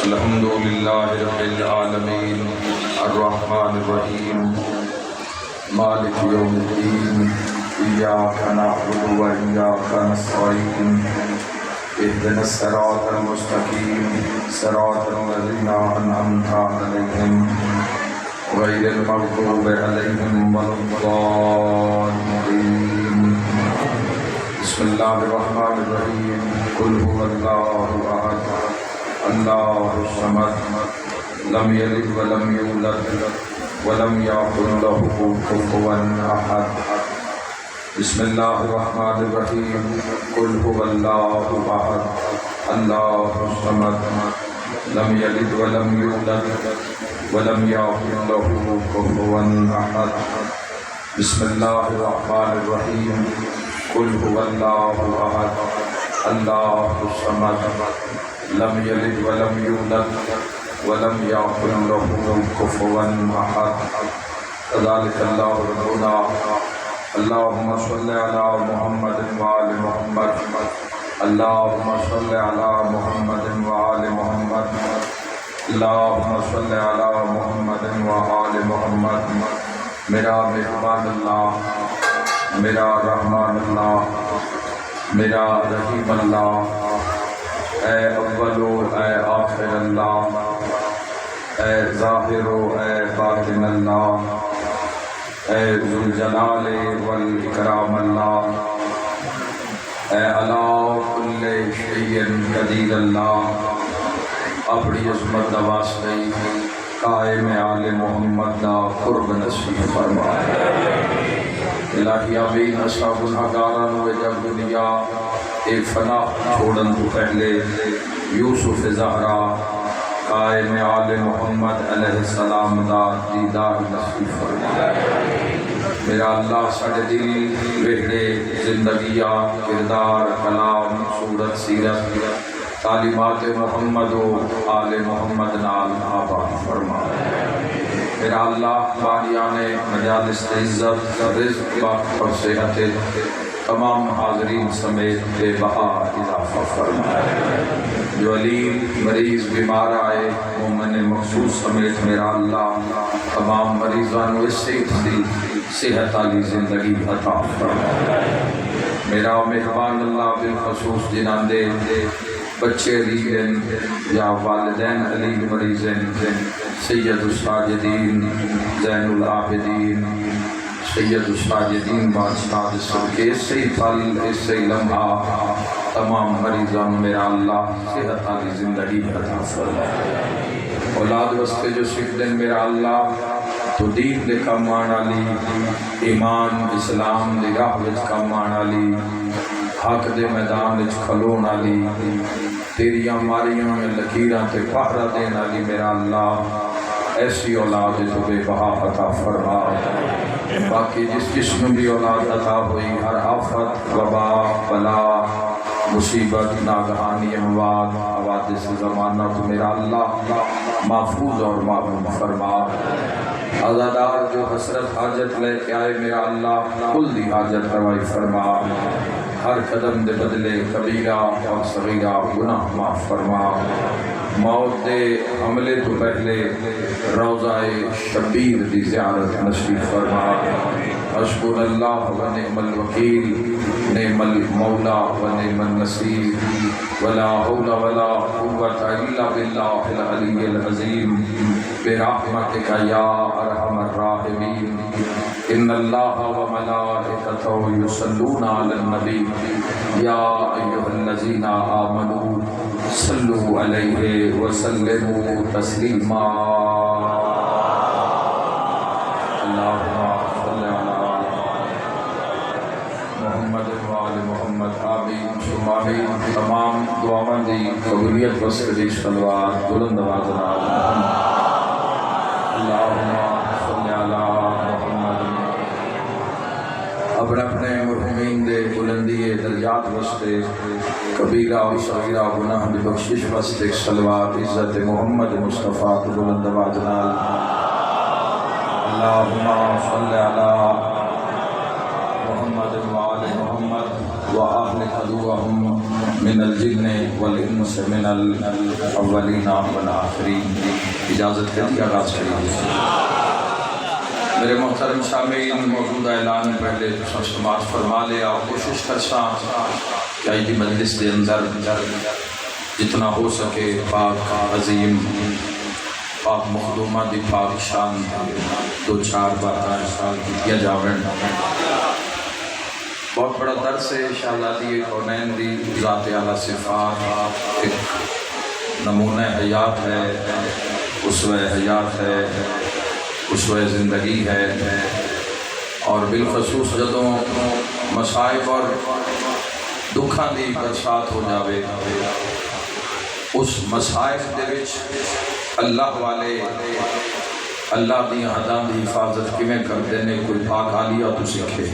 الحمد لله رب العالمين الرحمن الرحيم مالك يوم الدين إياك نعبد وإياك نستعين اهدنا الصراط المستقيم صراط الذين أنعمت عليهم غير المغضوب عليهم ولا الضالين. بسم الله الرحمن الرحيم. قل هو الله أحد الله الصمد لم يلد ولم يولد ولم يكن له كفوا أحد. بسم الله الرحمن الرحيم. قل هو الله أحد الله الصمد لم يلد ولم يولد ولم يكن له كفوا أحد. بسم الله الرحمن الرحيم. قل هو الله أحد الله الصمد لم يلد ولم يولد ولم يكن له كفوا أحد. كذلك الله ربنا. اللهم صل على محمد وآل محمد. اللهم صل على محمد وآل محمد. اللهم صل على محمد وآل محمد. میرا مہربان اللہ، میرا رحمان اللہ، میرا رحیم اللہ، اے اول و اے آخر اللہ، اے ظاہر و اے باطن اللہ، اے ذوالجلال والاکرام اللہ، اے علی کل شیء قدیر اللہ، اپنی عظمت دا واسطے قائم آل محمد دا قرب نصیب فرما. الہی آمین. اسا گناہگاراں نو جب دنیا اے فنا چھوڑن تو پہلے یوسف زہرا قائم آل محمد علیہ السلام دا دیدار نصیب فرما. میرا اللہ ساڑے دل وہڑے زندگیہ کردار کلام صورت سیرت تعلیمات محمد و آل محمد نال آباد فرما. میرا اللہ باریان مجالس عزت رزق اور صحت تمام حاضرین سمیت بے بہا اضافہ فرما. جو علیم مریض بیمار آئے مومن مخصوص سمیت میرا اللہ تمام مریضان و صحت علی زندگی عطا فرما. میرا مہربان اللہ بالخصوص جنہاں دے بچے علیل یا والدین علیل مریضین سید الساجدین زین العابدین سید الساجدین بادشاہ صدقے سے پل سے لمحہ تمام مریضان میرا اللہ صحت علی زندگی عطا فرما. اولاد واسطے جو سکھ دن میرا اللہ تو دین دے کم آنا لی، ایمان اسلام دے راہ وچ کم آنا لی، حق دے میدان وچ کھلونا لی، تیریاں ماریاں میں لکیراں تے پہرا دینا لی میرا اللہ ایسی اولاد تو بے بہا عطا فرما. باقی جس جسم بھی اولاد عطا ہوئی ہر آفت وبا بلا مصیبت ناگہانی اموات حوادث زمانہ تو میرا اللہ محفوظ اور معلوم فرما. عزادار جو حسرت حاجت لے کے آئے میرا اللہ کل دی حاجت روائی فرما. ہر قدم دے بدلے کبیرہ اور صغیرہ گناہ معاف فرما. موت دے حملے تو پہلے روضہ شبیر دی زیارت نصیب فرما. حسبنا اللہ و نعم الوکیل نعم المولا و نعم النصیر ولا حول ولا قوة الا باللہ العلی العظیم برحمتک یا ارحم الراحمین. ان اللہ و ملائکتہ یصلون علی النبی یا ایھا الذین آمنوا صلوا علیہ وسلموا تسلیما. اللہم صل علی محمد و آل محمد. آمین ثم آمین. تمام دعاواں دی قبولیت واسطے دی صلوات بلند آواز نال اللہم صل علی محمد. اپنے اپنے مرحومین دے بلندی درجات واسطے کبیرہ و صغیرہ گناہ دی بخشش واسطے صلوات عزت محمد مصطفیٰ کو بلند آواز نال اللہم صل علی محمد و آل محمد وأهلك عدوهم من الجن والإنس من الأولين والآخرين. اجازت ہے کہ آغاز کریں. میرے محترم سامعین، موجودہ اعلان پہلے سماعت فرما لے. آپ کوشش کرساں کہ آئی دی مجلس دے اندر جتنا ہو سکے پاک عظیم پاک مخدومہ دی پاک شان دو چار باتیں ارسال کیا جاویں. بہت بڑا درس ہے شہزادی کونین دی ذات اعلیٰ صفات، ایک نمونہ حیات ہے، اسوہ حیات ہے، اسوہ زندگی ہے. اور بالخصوص جدوں مصائب اور دکھاں دی برسات ہو جاوے، اس مصائب دے وچ اللہ والے اللہ دی حداں دی حفاظت کیویں کردے نے کوئی پاک عالیہ تو سکھے.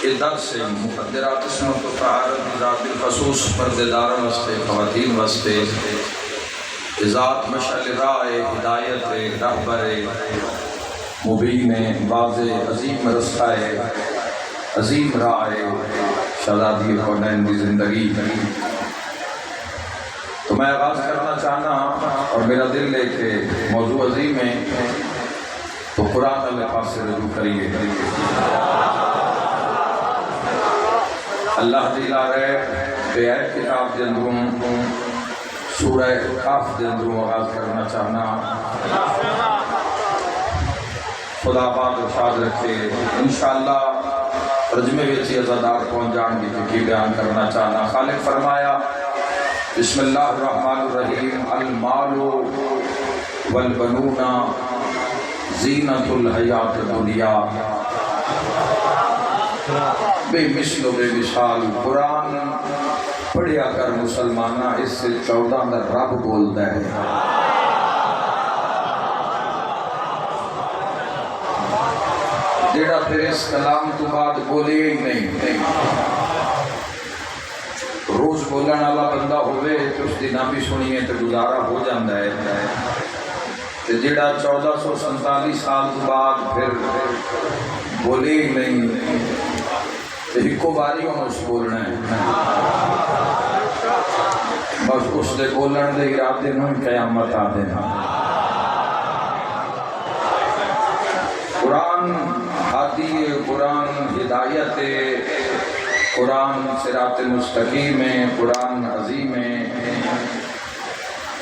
یہ درس مقدرات اسمت و طہارت ذات بالخصوص پردیداروں واسطے، خواتین واسطے، ذات مشعل راہ ہدایت رہبر مبین واضح عظیم رستہ عظیم راہ شہزادی کونین کی زندگی. تو میں آغاز کرنا چاہنا اور میرا دل لے کے موضوع عظیم ہے تو قرآن اللہ پاک سے رجوع کریے. اللہ دیلا رہے بے عیب کتاب دے اندروں سورہ کاف دے اندروں آغاز کرنا چاہنا. خدا پاک ارشاد رکھے انشاءاللہ ترجمے وچ عزادار پہنچ جان کی بیان کرنا چاہنا. خالق فرمایا بسم اللہ الرحمن الرحیم المال والبنون زینت الحیات الدنیا. بے مثل و بے مثال قرآن پڑھیا کر مسلمانہ، اس سے 14 دا رب بولتا ہے. جیڑا پھر اس کلام تو بعد بولے ہی نہیں. روز بولن والا بندہ ہوئے تو اس دن بھی سنیے تو گزارا ہو جاتا ہے. جیڑا 1447 سال تو بعد پھر بولے ہی نہیں، ایکو باری ہوں اس بولنا ہے. بس اس دے بولن دے ارادے نوں قیامت آ دینا. قرآن ہادی ہے، قرآن ہدایت ہے، قرآن صراط مستقیم ہے، قرآن عظیم ہے.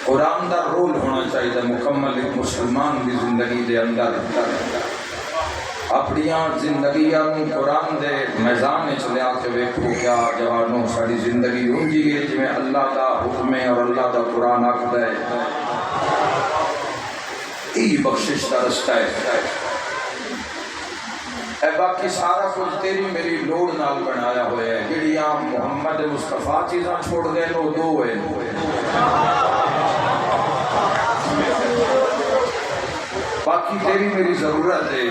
قرآن دا رول ہونا چاہیے مکمل ایک مسلمان کی زندگی دے اندر. اپنیاں زندگیاں قرآن دے میزان چلیا کے ویکھو کیا جوانوں ساری زندگی ہونجی ہے جویں اللہ دا حکم ہے اور اللہ دا قرآن آکھدا ہے. یہی بخشش دا رستہ ہے. اے باقی سارا کچھ تیری میری لوڑ نال بنایا ہوا ہے. جڑیاں محمد مصطفیٰ چیزاں چھوڑ گئے وہ دو ہیں. باقی تیری میری ضرورت ہے.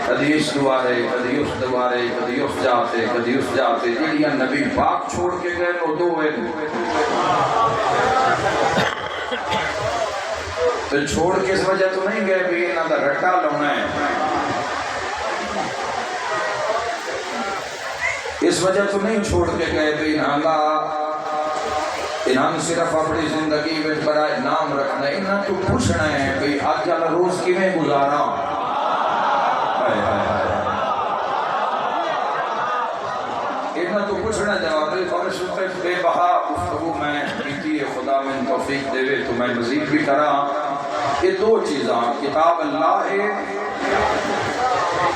کدی اس دوارے، کدی اس دوارے، کدی اس جاتے، کدی اس جاتے. جڑیاں نبی پاک چھوڑ کے گئے وہ دو ہیں. تو چھوڑ کے اس وجہ تو نہیں گئے بھی انہاں دا رٹا لاؤنا ہے. اس وجہ تو نہیں چھوڑ کے گئے بھی انہاں صرف اپنی زندگی میں برائے نام رکھنا ہے. انہاں تو پوچھنا ہے کہ آج والا روز کیویں گزارا. انہاں تو پوچھنا جواب ہے. فرش بے بہا گفتگو میں کیتی ہے، خدا میں توفیق دے تو میں مزید بھی کراں. یہ دو چیزاں کتاب اللہ ہے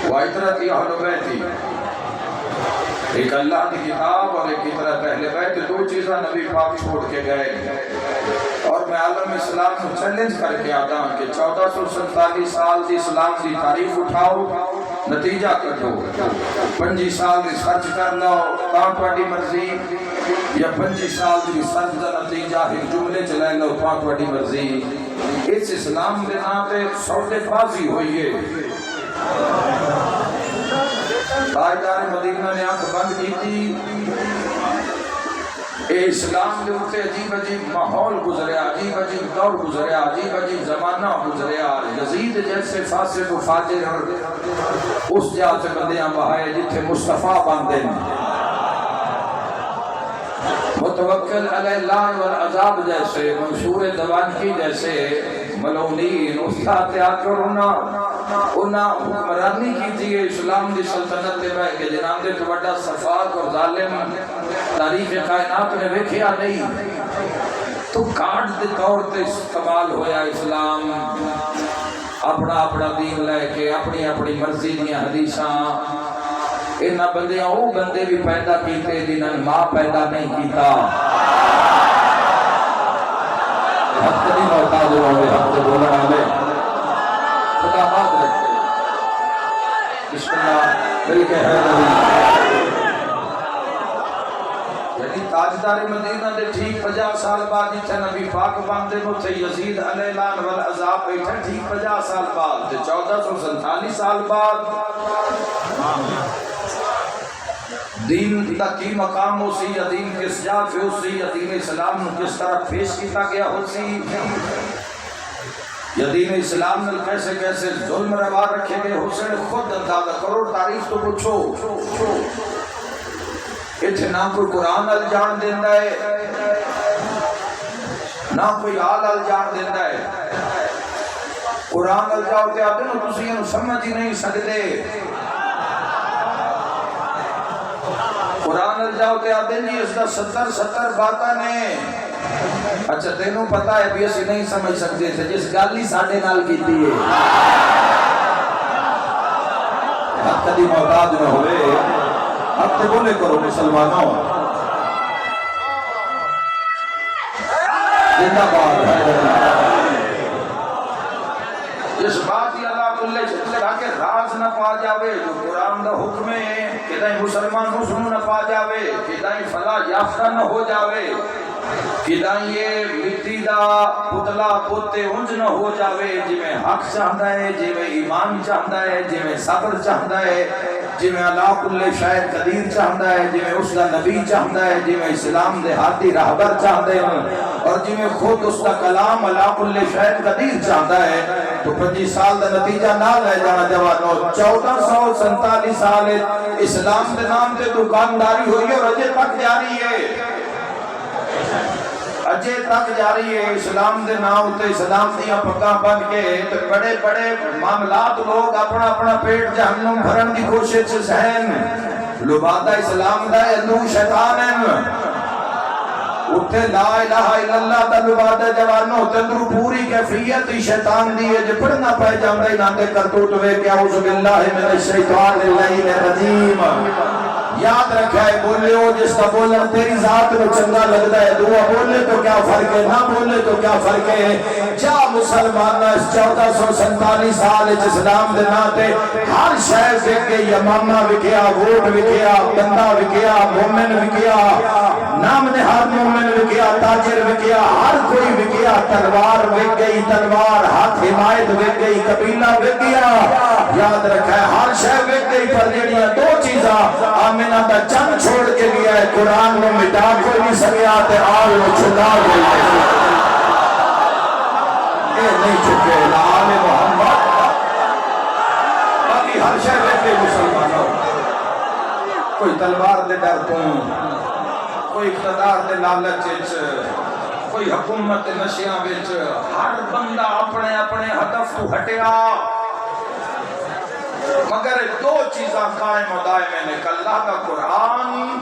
وعطرت اہل بیت، ایک اللہ کی کتاب اور ایک طرح پہلے بیت. دو چیزاں نبی پاک چھوڑ کے گئے. اور میں عالم اسلام کو چیلنج کر کے آتا ہوں کہ 1447 سال کی اسلام کی تاریخ اٹھاؤ، نتیجہ کٹو. 25 سال ریسرچ کر لو تاں تہاڈی مرضی، یا 25 سال کی ریسرچ کا نتیجہ ایک جملے چ لے لو تاں تہاڈی مرضی. اس اسلام کے نام پہ سودے بازی ہوئی ہے. تاجدار مدینہ نے آنکھ بند کی تھی. اے اسلام دے اوتے عجیب عجیب ماحول گزریا، عجیب عجیب دور گزریا، عجیب عجیب زمانہ گزریا۔ یزید جیسے فاسق و فاجر اس جا سے بندیاں بہائے جتھے مصطفیٰ بندے متوکل علی اللہ والعذاب جیسے، منصور دوانکی جیسے ملعونین استاد آکر انہاں حکمرانی کی تھی اسلام دی سلطنت دے بہ کے جناب دے بڑا صفاق اور ظالم تاریخ کائنات نے ویکھیا نہیں۔ تو کارڈ دے طور تے استعمال ہویا اسلام، اپنا اپنا دین لے کے اپنی اپنی مرضی دیاں حدیثاں۔ انہاں بندیاں وہ بندے بھی پیدا کیتے جنہاں ماں پیدا نہیں کیتا۔ حق نہیں محتاج ہوئے، حق سے بولنا والے خدا بات رکھتے۔ بسم اللہ ملک ہے نبی، یعنی تاجدار مدینہ دے ٹھیک 50 سال بعد جتھے نبی پاک باندے نو تھے یزید علیہ لعن والعذاب بیٹھے ٹھیک 50 سال بعد تے 1447 سال بعد دین کا کی مقام ہو سی، یا دین کس جا پہ ہو سی، یا دین اسلام کس طرح پیش کیتا گیا ہو سی، یا دین اسلام نے کیسے کیسے ظلم روا رکھے گئے ہو سے خود اندازہ کرو، تاریخ تو پوچھو۔ اتھے نہ کوئی قرآن ال جان دیندہ ہے، نہ کوئی آل ال جان دیندہ ہے۔ قرآن ال جاؤ تے آتے نو تسی انہوں سمجھ ہی نہیں سکتے۔ قرآن ال جاؤ تے آتے نہیں اس کا 70 باتاں نے۔ اچھا تینوں پتا ہے بھی اسی نہیں سمجھ سکتے تھے جس گالی ساڑھے نال کی دیئے حق کدی محتاج نہ ہوئے، حق تے بولے کرو مسلمانوں۔ زندہ باد اس بات ہی اللہ کلے چھتے کہ راز نہ پا جاوے جو قرآن دا حکم ہے کہ دائیں مسلمان حسن نہ پا جاوے، کہ دائیں فلاح یافتہ نہ ہو جاوے، کہ دائیں یہ مٹی دا پتلا پوتے انج نہ ہو جاوے، جی میں حق چاہتا ہے، جی میں ایمان چاہتا ہے، جی میں صبر چاہتا ہے، جی میں اللہ کل شاید قدیر چاہتا ہے، جی میں اس کا نبی چاہتا ہے، جی میں اسلام دے ہاتھی راہبر چاہتے ہیں، اور جی میں خود اس کا کلام اللہ کل شاید قدیر چاہتا ہے۔ تو 25 سال دا نتیجہ نہ لے جانا جوانو، 1447 سال اسلام دے نام تے دکانداری ہوئی اور اجے تک جاری ہے، اجے تک جاری ہے۔ اسلام دے نام تے اسلام دیاں پگاں بن کے تے بڑے بڑے معاملات لوگ اپنا اپنا پیٹ جہنم بھرن دی کوشش سہن، لبادہ اسلام دا اندو شیطان ہے، اتھے لا الہ الا اللہ دا لبادہ جوانو تندرو پوری کیفیت شیطان دیئے جو پڑھنا پہ جامدہ ناتے کرتوت ہوئے کہ اعوذ باللہ من الشیطان الرجیم۔ یاد رکھا ہے بولے ہو جس کا بولنا تیری ذات میں چنگا لگتا ہے، دعا بولے تو کیا فرق ہے، نہ بولے تو کیا فرق ہے۔ جا مسلمان اس 1447 سال اسلام دے ناتے ہر شہر دیکھ گئی، امامہ وکیا، ووٹ وکیا، بندہ وکیا، مومن وکیا، نام نے ہر مومن وکیا، تاجر وکیا، ہر کوئی وکیا، تلوار وک گئی، تلوار ہاتھ حمایت وک گئی، قبیلہ وک گیا۔ یاد رکھا ہے ہر شہر وک گئی، پر جڑیاں دو چیزاں آمینہ دا چند چھوڑ کے لیا ہے، قرآن میں مٹا کوئی نہیں سکیا تے آل میں چھتا کوئی نہیں، اے نہیں چکے لال محمد۔ باقی ہر شہر رہتے مسلمانوں، کوئی تلوار دے ڈر تو، کوئی اقتدار دے لالچ وچ، کوئی حکومت نشیاں وچ، ہر بندہ اپنے اپنے ہدف تو ہٹیا، مگر دو چیزاں قائم و دائم نے، اللہ کا قرآن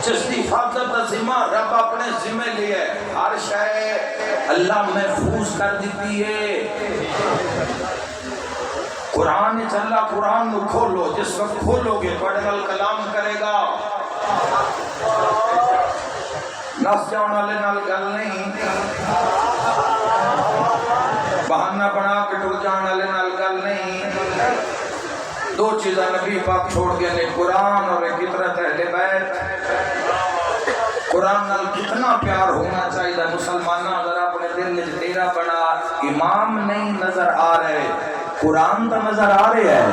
جس کی حفاظت کا ذمہ رب اپنے ذمہ لیا ہے، ہر شے اللہ محفوظ کر دیتی ہے۔ قرآن چلا، قرآن کو کھولو، جس وقت کھولو گے بڑھل کلام کرے گا، نس جاؤں والے نال گل نہیں، بہانہ بنا کے ٹر جان والے نال گل نہیں۔ دو چیزاں نبی پاک چھوڑ گئے نے، قرآن اور ایک فطرت اہل بیت۔ قرآن نال کتنا پیار ہونا چاہیے مسلمانہ، اگر اپنے دل میں تیرا بڑا امام نہیں نظر آ رہے، قرآن تو نظر آ رہے ہے۔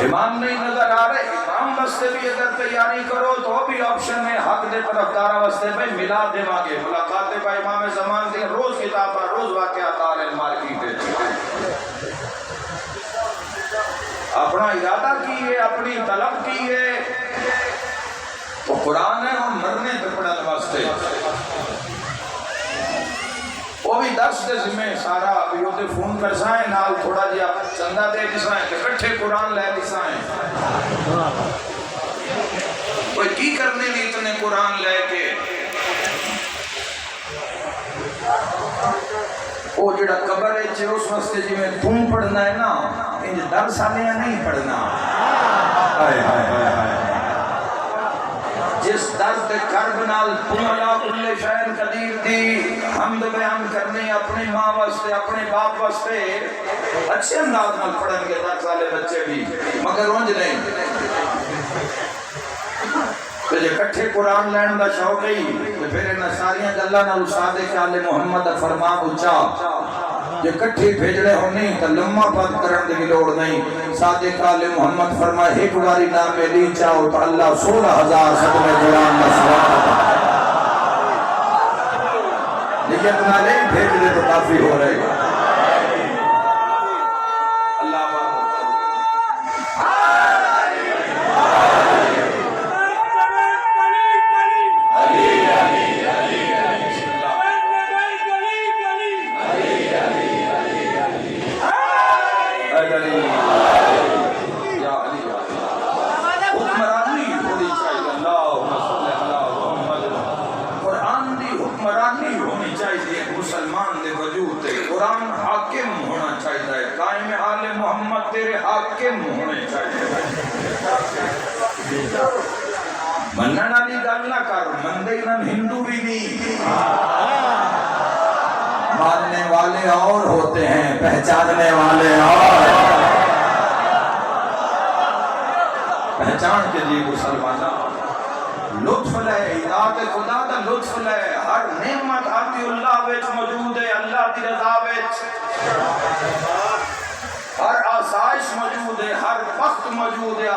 امام نہیں نظر آ رہے، امام واسطے بھی اگر تیاری کرو تو بھی آپشن میں حق دے طرفدار واسطے بھائی ملا دے گے ملاقات با امام زمان دی روز کتابہ روز واقعات آ رہے ہیں مارکیٹ، اپنا ارادہ کی ہے، اپنی طلب کی ہے تو قرآن ہے ہم مرنے پہ پڑھنے واسطے وہ بھی درس دے ذمہ سارا ابھی وہ فون کر سائیں نال تھوڑا جیا چندہ دے دیسائیں کہ کٹھے قرآن لے دیسائیں کوئی کی کرنے نہیں اتنے قرآن لے کے وہ جڑا قبر ہے چھے اس واسطے جی میں تم پڑھنا ہے نا انج درس آنے نہیں پڑھنا جس درد کرب نال تم اللہ کل شہر قدیر دی حمد بیان کرنے اپنی ماں واسطے اپنے باپ واسطے اچھے انداز نال پڑھن کے 10 سالے بچے بھی مگر اونج نہیں تو جے کٹھے قرآن لین دا شوق ہی تو پھر انہاں ساریاں گلاں نال صادق آل محمد فرمان اچا جے کٹھے بھیجنے ہونی تو لمحہ بند کرن دی لوڑ نہیں صادق آل محمد فرمائے ایک باری نام لی چاہو تو اللہ 16,000 ختم قرآن کا ثواب لیکن اتنا نہیں بھیج دے تو کافی ہو رہے گا مننا والی گل نہ کر مندے نہ ہندو بھی نہیں ماننے والے اور ہوتے ہیں پہچاننے والے اور پہچان کے لیے مسلمانہ لطف لے اطاعت خدا دا لطف لے ہر نعمت آتی اللہ وچ موجود ہے اللہ دی رضا وچ ہر آسائش موجود ہے ہر وقت موجود ہے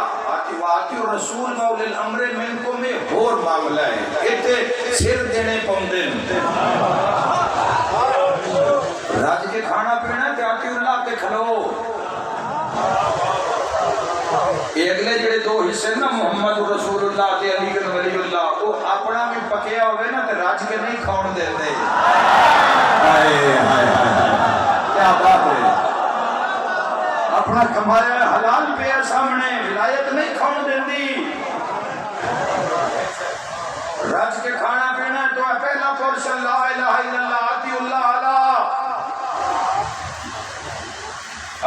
آتی رسول مولی الامر منکم میں اور معاملہ ہے ایتے سر دینے پوندے راج کے کھانا پینا کہ آتی اللہ کے کھلو یہ اگلے جڑے 2 حصے نا محمد رسول اللہ تے علی بن ولی اللہ وہ اپنا بھی پکیا ہوئے نا تے راج کے نہیں کھاؤن دیتے کیا بات ہے اپنا کمایا حلال پہ سامنے ولایت نہیں کھاؤن دیندی راج کے کھانا پینا تو پہلا پورشن لا الہ الا اللہ آتی اللہ علیہ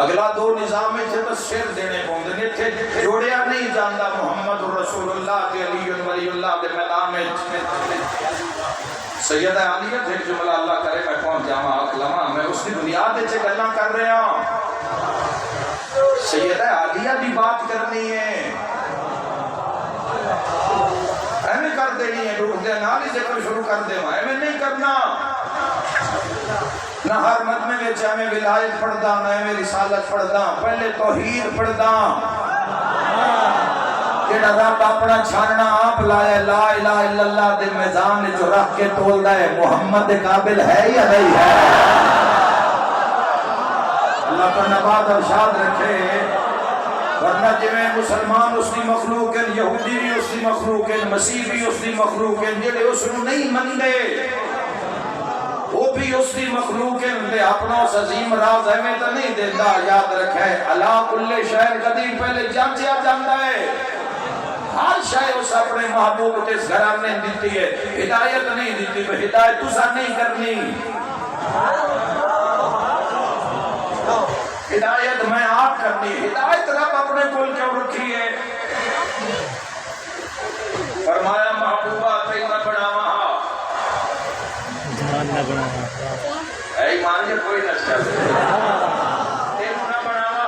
اگلا 2 نظام میں سے بس سر دینے پوندے نے تھے جوڑیا نہیں جاندا محمد رسول اللہ کے علی ولی اللہ کے میدان میں سیدہ عالیہ تھے جملہ اللہ کرے میں پہنچ جاواں اکلمہ میں اس کی بنیاد سے گلاں کر رہا ہوں سیدہ عالیہ بھی بات کرنی ہے ایمیں کر دینی ہے روح دے نالی ذکر شروع کر دے ایمیں نہیں کرنا نہ ہر مدمے میں چاہے ولایت پڑھدا نہ میں رسالت پڑھدا پہلے توحید پڑھدا جڑا رب اپنا چھاننا آپ لائے لا الہ الا اللہ دے میزان جو رکھ کے تولدا ہے محمد قابل ہے یا نہیں ہے اللہ کا نبات اور شاد رکھے ورنہ جویں مسلمان اس کی مخلوق ہیں یہودی بھی اس کی مخلوق ہیں مسیح بھی اس کی مخلوق ہیں جڑے اس کو نہیں مندے وہ بھی اس کی مخلوق ہیں لے اپنا اس عظیم راز ہمیں تو نہیں دیتا یاد رکھے اللہ کل شہر قدیم پہلے جانچیا جانتا ہے ہر شاہ اس اپنے محبوب کے گھرانے دیتی ہے ہدایت نہیں دیتی ہدایت تسا نہیں کرنی ہدایت میں آپ کرنی ہدایت رب اپنے کول کیوں رکھی ہے فرمایا محبوبہ تینا بڑھاوا اے ایمان یہ کوئی نہ چاہتے تینا نہ بڑھاوا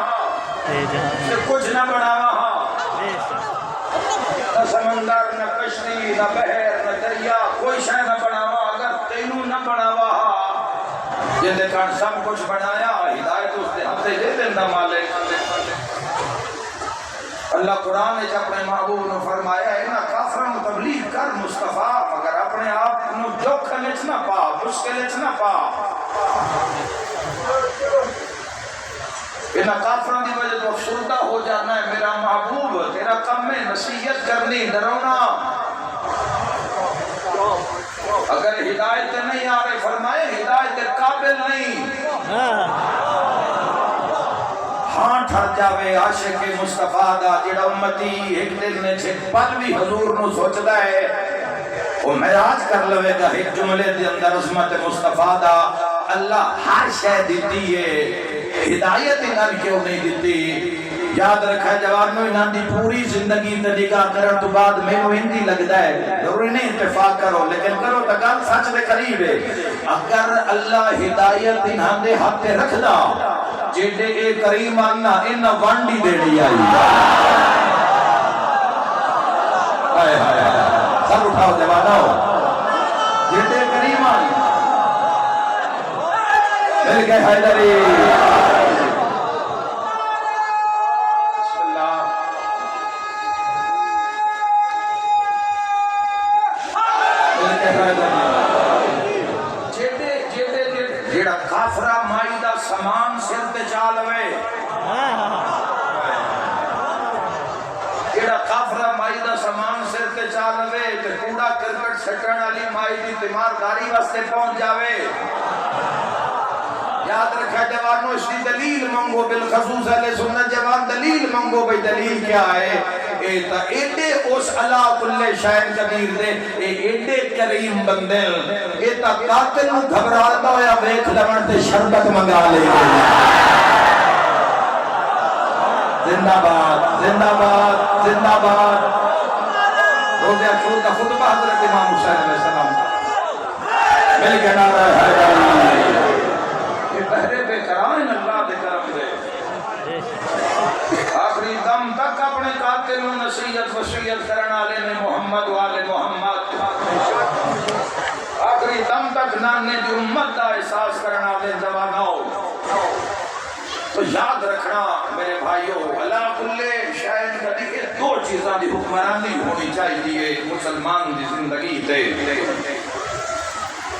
کچھ نہ بڑھاوا نہ سمندر نہ کشتی نہ بحر نہ دریا کوئی شے نہ بڑھاوا اگر تینوں نہ بڑھاوا جن دے کان سب کچھ بنایا ہدایت اس دے ہاتھ دے دینا مالک اللہ قرآن نے اپنے محبوب نے فرمایا ہے نا کافروں تبلیغ کر مصطفیٰ مگر اپنے آپ کو دکھ وچ نہ پا مشکل وچ نہ پا انہاں کافروں کی وجہ تو افسردہ ہو جانا ہے میرا محبوب تیرا کم ہے نصیحت کرنی ڈرانا اگر ہدایت نہیں آ رہے فرمائے ہدایت قابل نہیں ہاں ٹھر جاوے عاشق مصطفیٰ دا جڑا امتی ایک دن نے چھت پل بھی حضور نو سوچدا ہے وہ معراج کر لوے گا ایک جملے دے اندر عظمت مصطفیٰ دا اللہ ہر شے دیتی ہے ہدایت انہاں کیوں نہیں دیتی یاد رکھا جوانوں انہاں دی پوری زندگی تے نگاہ کرن تو بعد مینوں ہندی لگدا ہے ضروری نہیں اتفاق کرو لیکن کرو تا گل سچ دے قریب ہے اگر اللہ ہدایت انہاں دے ہاتھ تے رکھدا جیڑے اے کریم اللہ انہاں وانڈی دینی آئی ہائے ہائے سب اٹھاؤ جوانوں جیڑے کریم اللہ مل گئے حیدری جیڑا کافرہ مائی دا سامان سر تے چالوے جیڑا کافرہ مائی دا سامان سر تے چالوے تے کوڑا کرکٹ سٹن علی مائی دی تیمارداری واسطے پہنچ جاوے یاد رکھا جوانوں اس کی دلیل منگو بالخصوص اہل سنت جوان دلیل منگو بھئی دلیل کیا ہے اے تا ایڈے اس علا کل شاہد قدیر دے اے ایڈے کریم بندے اے تا قاتل نو گھبراتا ہویا بیک لمن تے شربت منگا لے گئے زندہ باد زندہ باد زندہ باد روزہ شروع کا خطبہ حضرت امام حسین علیہ السلام مل کے نعرہ حیدری بہرے بے کرائن اللہ دے کرم دے آخری دم تک اپنے قاتل و نصیحت وصیت کرنا لینے محمد والے محمد آخری دم تک نانے دی امت دا احساس کرنا لے زواناؤ تو یاد رکھنا میرے بھائیوں اللہ کلے شاید کبھی کہ دو چیزاں دی حکمرانی ہونی چاہیے مسلمان دی زندگی تے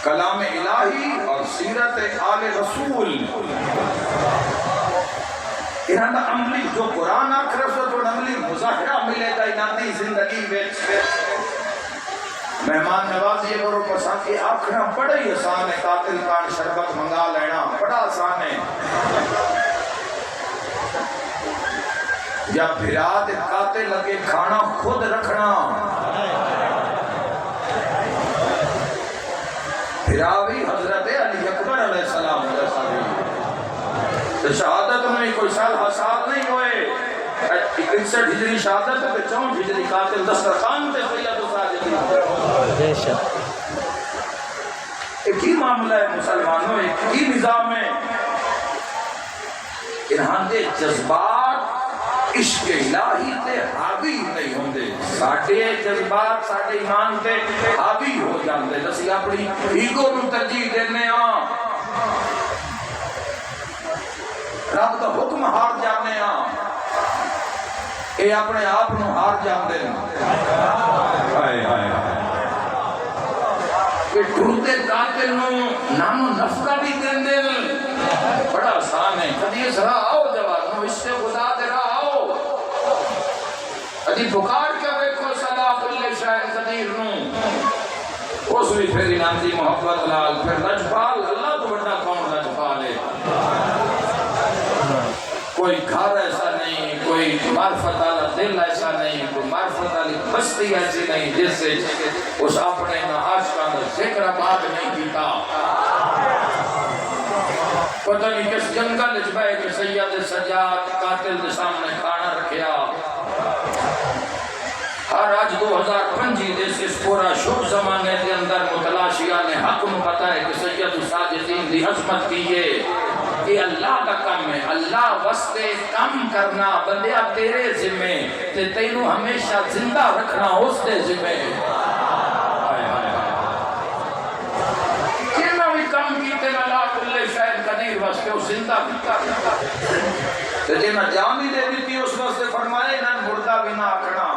کلام الہی اور سیرت آل رسول انہاں دا عملی جو قرآن آخر سے جو عملی مظاہرہ ملے گا انہاں دی زندگی میں مہمان نوازی کرو پسند کے آخرہ بڑا ہی آسان ہے قاتل کان شربت منگا لینا بڑا آسان ہے یا بھرات قاتل لگے کھانا خود رکھنا پھراوی حضرت علی اکبر علیہ السلام تو شہادت میں کوئی سال حساب نہیں ہوئے 61 ہجری شہادت ہے 64 ہجری قاتل دسترخوان پہ سید و ساجدین ایک ہی معاملہ ہے مسلمانوں ایک ہی نظام ہے انہاں دے جذبات عشق الہی تے حاوی نہیں ہوندے ساڈے جذبات ساڈے ایمان تے حاوی ہو جاندے اسی اپنی ایگو نو ترجیح دینے ہاں رب دا حکم ہار جانے ہاں اے اپنے آپ نو ہار جاندے ہائے ہائے کہ ڈرتے قاتل نو نام و نفقہ بھی دیندے بڑا آسان ہے کدی اس راہ آؤ جواب اس سے خدا دے راہ آؤ ادھی بکار کے بیکھو صلاح اللہ شاہد قدیر نو اس بھی پھر انام دی محبت لال پھر لجپال اللہ تو بڑا کون لجپال ہے کوئی گھر ایسا نہیں کوئی معرفت والا دل ایسا نہیں کوئی معرفت والی بستی ایسی نہیں جس سے اس اپنے عاشقاں کا ذکر آباد نہیں کیتا پتہ نہیں کس جنگل وچ بیٹھ کے سید سجاد قاتل کے سامنے کھانا رکھیا ہر آج 2005 دے اس پورا شب زمانے کے اندر متلاشیہ نے حق میں پتا ہے کہ سید ساجدین دی عظمت کی یہ اللہ کا کم ہے اللہ واسطے کم کرنا بندیا تیرے ذمہ تے تینوں ہمیشہ زندہ رکھنا اس دے ذمہ کینا بھی کم کیتے اللہ کل شاہد قدیر واسطے وہ زندہ بھی تے جنہ جان ہی دے دیتی اس واسطے فرمائے نہ مردہ بھی نہ آکھنا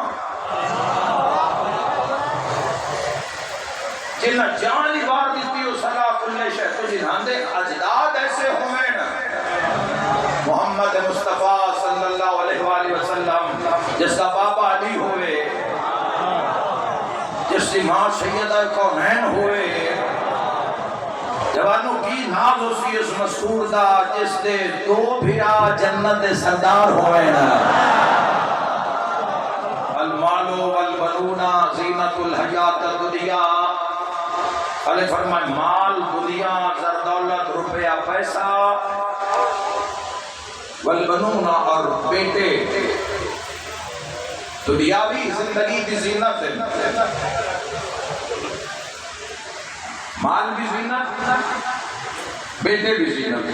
جنہ جان ہی بار دیتی ہو صدا کلے شہ تجھے ہاندے اجداد ایسے ہوئے نا محمد مصطفیٰ صلی اللہ علیہ وآلہ وسلم جس کا بابا علی ہوئے جس کی ماں سیدہ کونین ہوئے جوانوں کی ناز اسی اس مسعور دا جس دے دو بھیرا جنت سردار ہوئے نا المال والبنون زینت الحیات الدنیا علیہ فرمائے مال دنیا زر دولت روپیہ پیسہ والبنون اور بیٹے دنیاوی زندگی کی زینت ہے مال بھی زینت بیٹے بھی زینت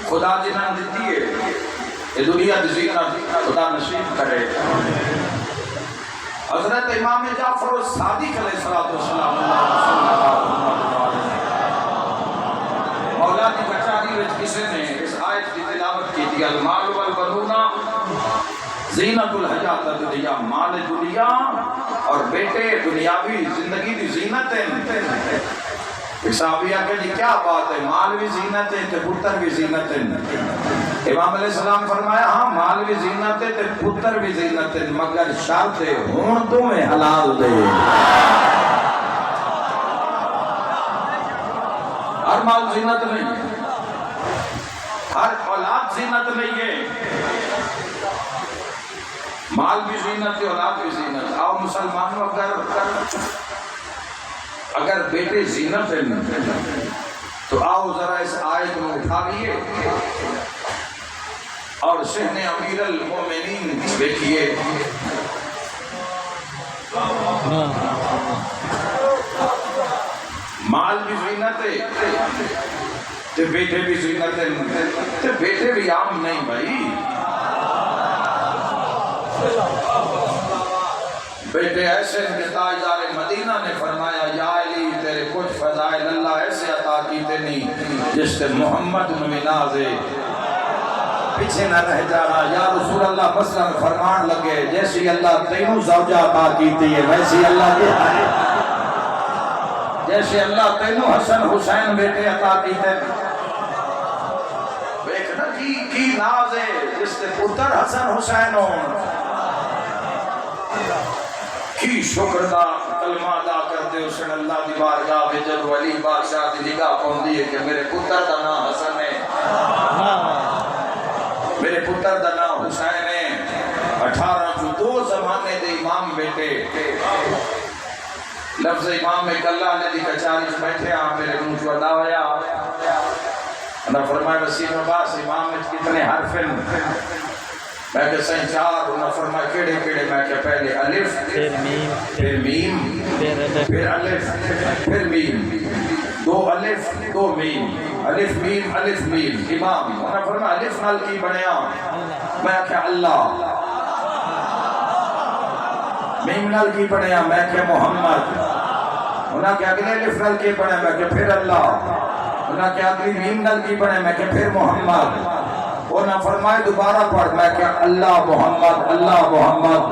خدا جنہاں دیتی ہے یہ دنیا کی زینت خدا نصیب کرے حضرت امام جعفر الصادق علیہ السلام مولا کی کچاری وچ کسی نے اس آیت کی تلاوت کی تھی المال والبنون زینت الحیات الدنیا مال دنیا اور بیٹے دنیاوی زندگی دی زینت ہے صحابیہ کہ جی کیا بات ہے مال بھی زینت ہے تے پتر بھی زینت ہے امام علیہ السلام فرمایا ہاں مال بھی زینت ہے تے پتر بھی زینت ہے مگر شرط ہے ہون تو میں حلال دے ہر مال زینت نہیں ہے ہر اولاد زینت نہیں ہے مال بھی زینت ہے اولاد بھی زینت آؤ مسلمانوں اگر بیٹے زینت ہے تو آؤ ذرا اس آیت میں اٹھا لیے اور شہن امیر المومنین دیکھیے مال بھی زینت ہے تے بیٹے بھی زینت ہے تے بیٹے بھی عام نہیں بھائی بیٹے ایسے کہ تاجدار مدینہ نے فرمایا یا علی تیرے کچھ فضائل اللہ ایسے عطا کیتے نہیں جس سے محمد میں نازے پیچھے نہ رہ جانا یا رسول اللہ مثلا فرمان لگے جیسی اللہ تینوں زوجہ عطا کیتی ہے ویسی اللہ کے جیسے اللہ تینوں حسن حسین بیٹے عطا کیتے بیکھنا کی ناز ہے جس سے پتر حسن حسین ہوں کی شکر دا کلمہ ادا کرتے حسن اللہ دی بارگاہ میں جب ولی بادشاہ دی نگاہ پہنچی ہے کہ میرے پتر دا نام حسن ہے میرے پتر دا نام حسین ہے 18 جو دو زمانے دے امام بیٹے لفظ امام ایک اللہ نے دی کچاری سے بیٹھے ہاں میرے منہ جو ادا ہویا انہا فرمائے وسیم عباس امام میں کتنے حرفن میں کہ سین چار انہا فرمائے کیڑے کیڑے میں کہ پہلے الف پھر میم پھر الف پھر میم دو الف دو میم الف میم امام انہا فرمائے الف نال کی بنیا میں کہ اللہ میم نال کی بنیا میں کہ محمد انہا کہ اگلے الف نال کی بنیا میں کہ پھر اللہ انہا کہ اگلی میم نال کی بنیا میں کہ پھر محمد انہا فرمائے دوبارہ پڑھ میں کہ اللہ محمد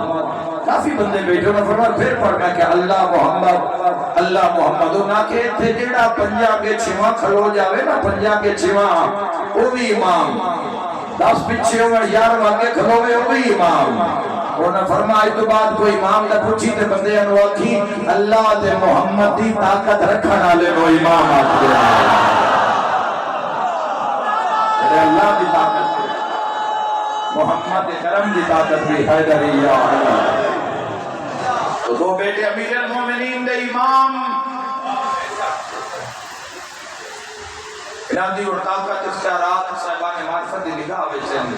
کافی بندے بیٹھے انہا فرمائے پھر پڑھ میں کہ اللہ محمد انہا کہ تھے جڑا پنجا کے چھواں کھلو جاوے نا پنجا کے چھواں وہ بھی امام 10 پچھے ہوئے 11 آگے کھلو ہوئے وہ بھی امام انہا فرمائے تو بعد کوئی امام نہ پوچھی تے بندے انہوں آکھی اللہ تے محمد دی طاقت رکھنا لے وہ امام آتے ہیں اللہ دی طاقت محمد کرم دی طاقت بھی حیدری یا اللہ تو دو بیٹے امیر المومنین دے امام ارادی اور طاقت اختیارات صاحبان معرفت دی نگاہ وچن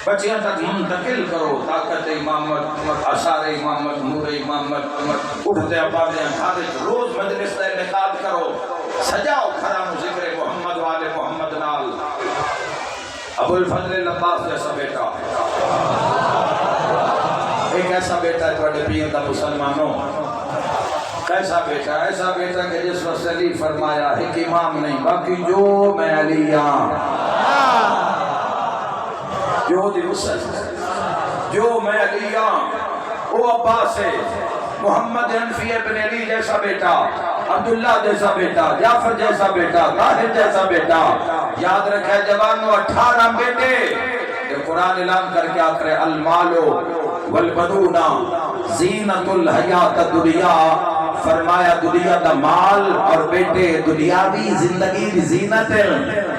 بچیاں تک منتقل کرو طاقت امامت آثار امامت نور امامت اٹھتے اپاویاں کھاتے روز مجلس کا انعقاد کرو سجاؤ کھرانو ذکر محمد والے محمد نال ابو الفضل العباس جیسا بیٹا ایک ایسا بیٹا ہے توڑے پیر دا مسلمانوں کیسا بیٹا ایسا بیٹا کہ جس وقت علی فرمایا ایک امام نہیں باقی جو میں علی جو دی وسط جو میں علی وہ عباس ہے، محمد حنفی ابن علی جیسا بیٹا، عبداللہ جیسا بیٹا، جعفر جیسا بیٹا، طاہر جیسا بیٹا. یاد رکھے جوانوں 18 بیٹے. کہ قرآن اعلان کر کے آخر المال والبنون زینت الحیات الدنیا، فرمایا دنیا دا مال اور بیٹے دنیاوی زندگی دی زینت ہے.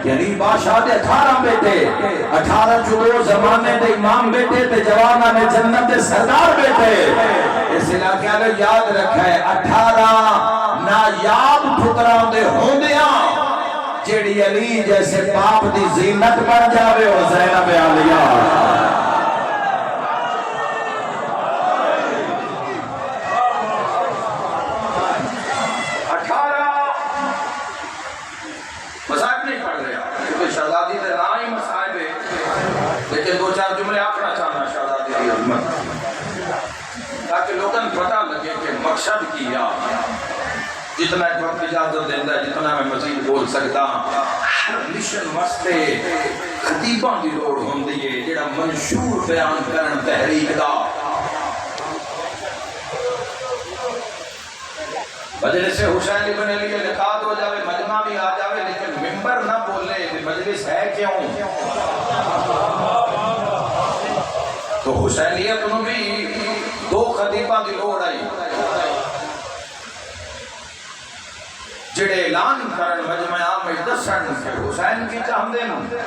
یعنی بادشاہ دے 18 بیٹے، 18 چلو زمانے دے امام بیٹے تے جوانہ نے جنت دے سردار بیٹے. اس علاقے نے یاد رکھا ہے 18 نایاب پتراں دے ہوندیاں جیڑی علی جیسے باپ دی زینت بن جاوے اور زینب عالیہ. مصائب نہیں پڑھ رہا کیونکہ شہزادی دے نہ ہی مصائب ہے، لیکن 2-4 جملے آخنا چاہنا شہزادی کی عظمت تاکہ لوگوں کو پتہ لگے کہ مقصد کیا. جتنا ایک وقت اجازت دینا ہے جتنا میں مزید بول سکتا ہوں. ہر مشن واسطے خطیباں دی لوڑ ہوندی ہے جڑا منشور بیان کرن تحریک دا. مجلس حسین ابن علی لقات ہو جاوے، مجمع بھی آ جاوے، لیکن ممبر نہ بولے مجلس ہے کیوں؟ تو حسینیت انہوں بھی 2 خطیباں دی لوڑ آئی جڑے اعلان کرن مجمع عام میں دسن کہ حسین کی چاہندے ہیں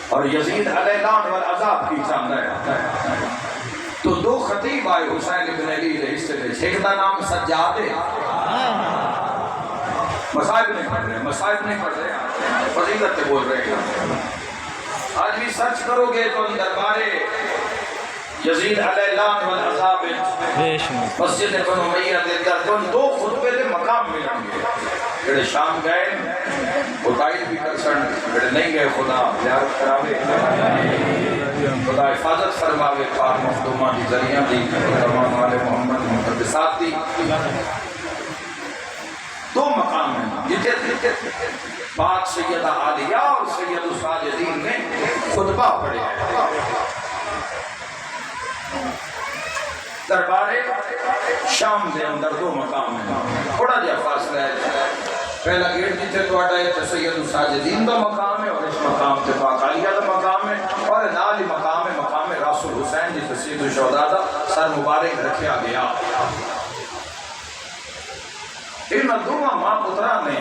اور یزید علیہ لعن والعذاب کی چاہندے ہیں. تو 2 خطیب آئے حسین ابن علی علیہ السلام. ایک دا نام سجاد ہے. مصائب نہیں پڑھ رہے، مصائب نہیں پڑھ رہے، فضیلت سے بول رہے ہیں. آج بھی سرچ کرو گے تو دربارے یزید علیہ لعن والعذاب مسجد بن امیہ دے اندر 2 خطبے دے مقام ملیں گے. جڑے شام گئے وہ تائید بھی کر سن، جڑے نہیں گئے خدا زیارت کراوے، خدا حفاظت فرماوے پاک مخدومہ دی ذریعہ دی تمام والے محمد مقدسات دی. 2 مقام ہیں جتنے پاک سیدہ عالیہ اور سید الساجدین نے خطبہ پڑھے. دربارے شام دے اندر 2 مقام ہیں، تھوڑا جہا فاصلہ ہے. پہلا گیٹ جتنے تو آٹا ہے سید الساجدین دا مقام ہے اور اس مقام تے پاک عالیہ دا مقام ہے، اور نال ہی مقام ہے مقام رسول حسین جی سید الشہداء دا سر مبارک رکھیا گیا. ان 2 ماں پترا نے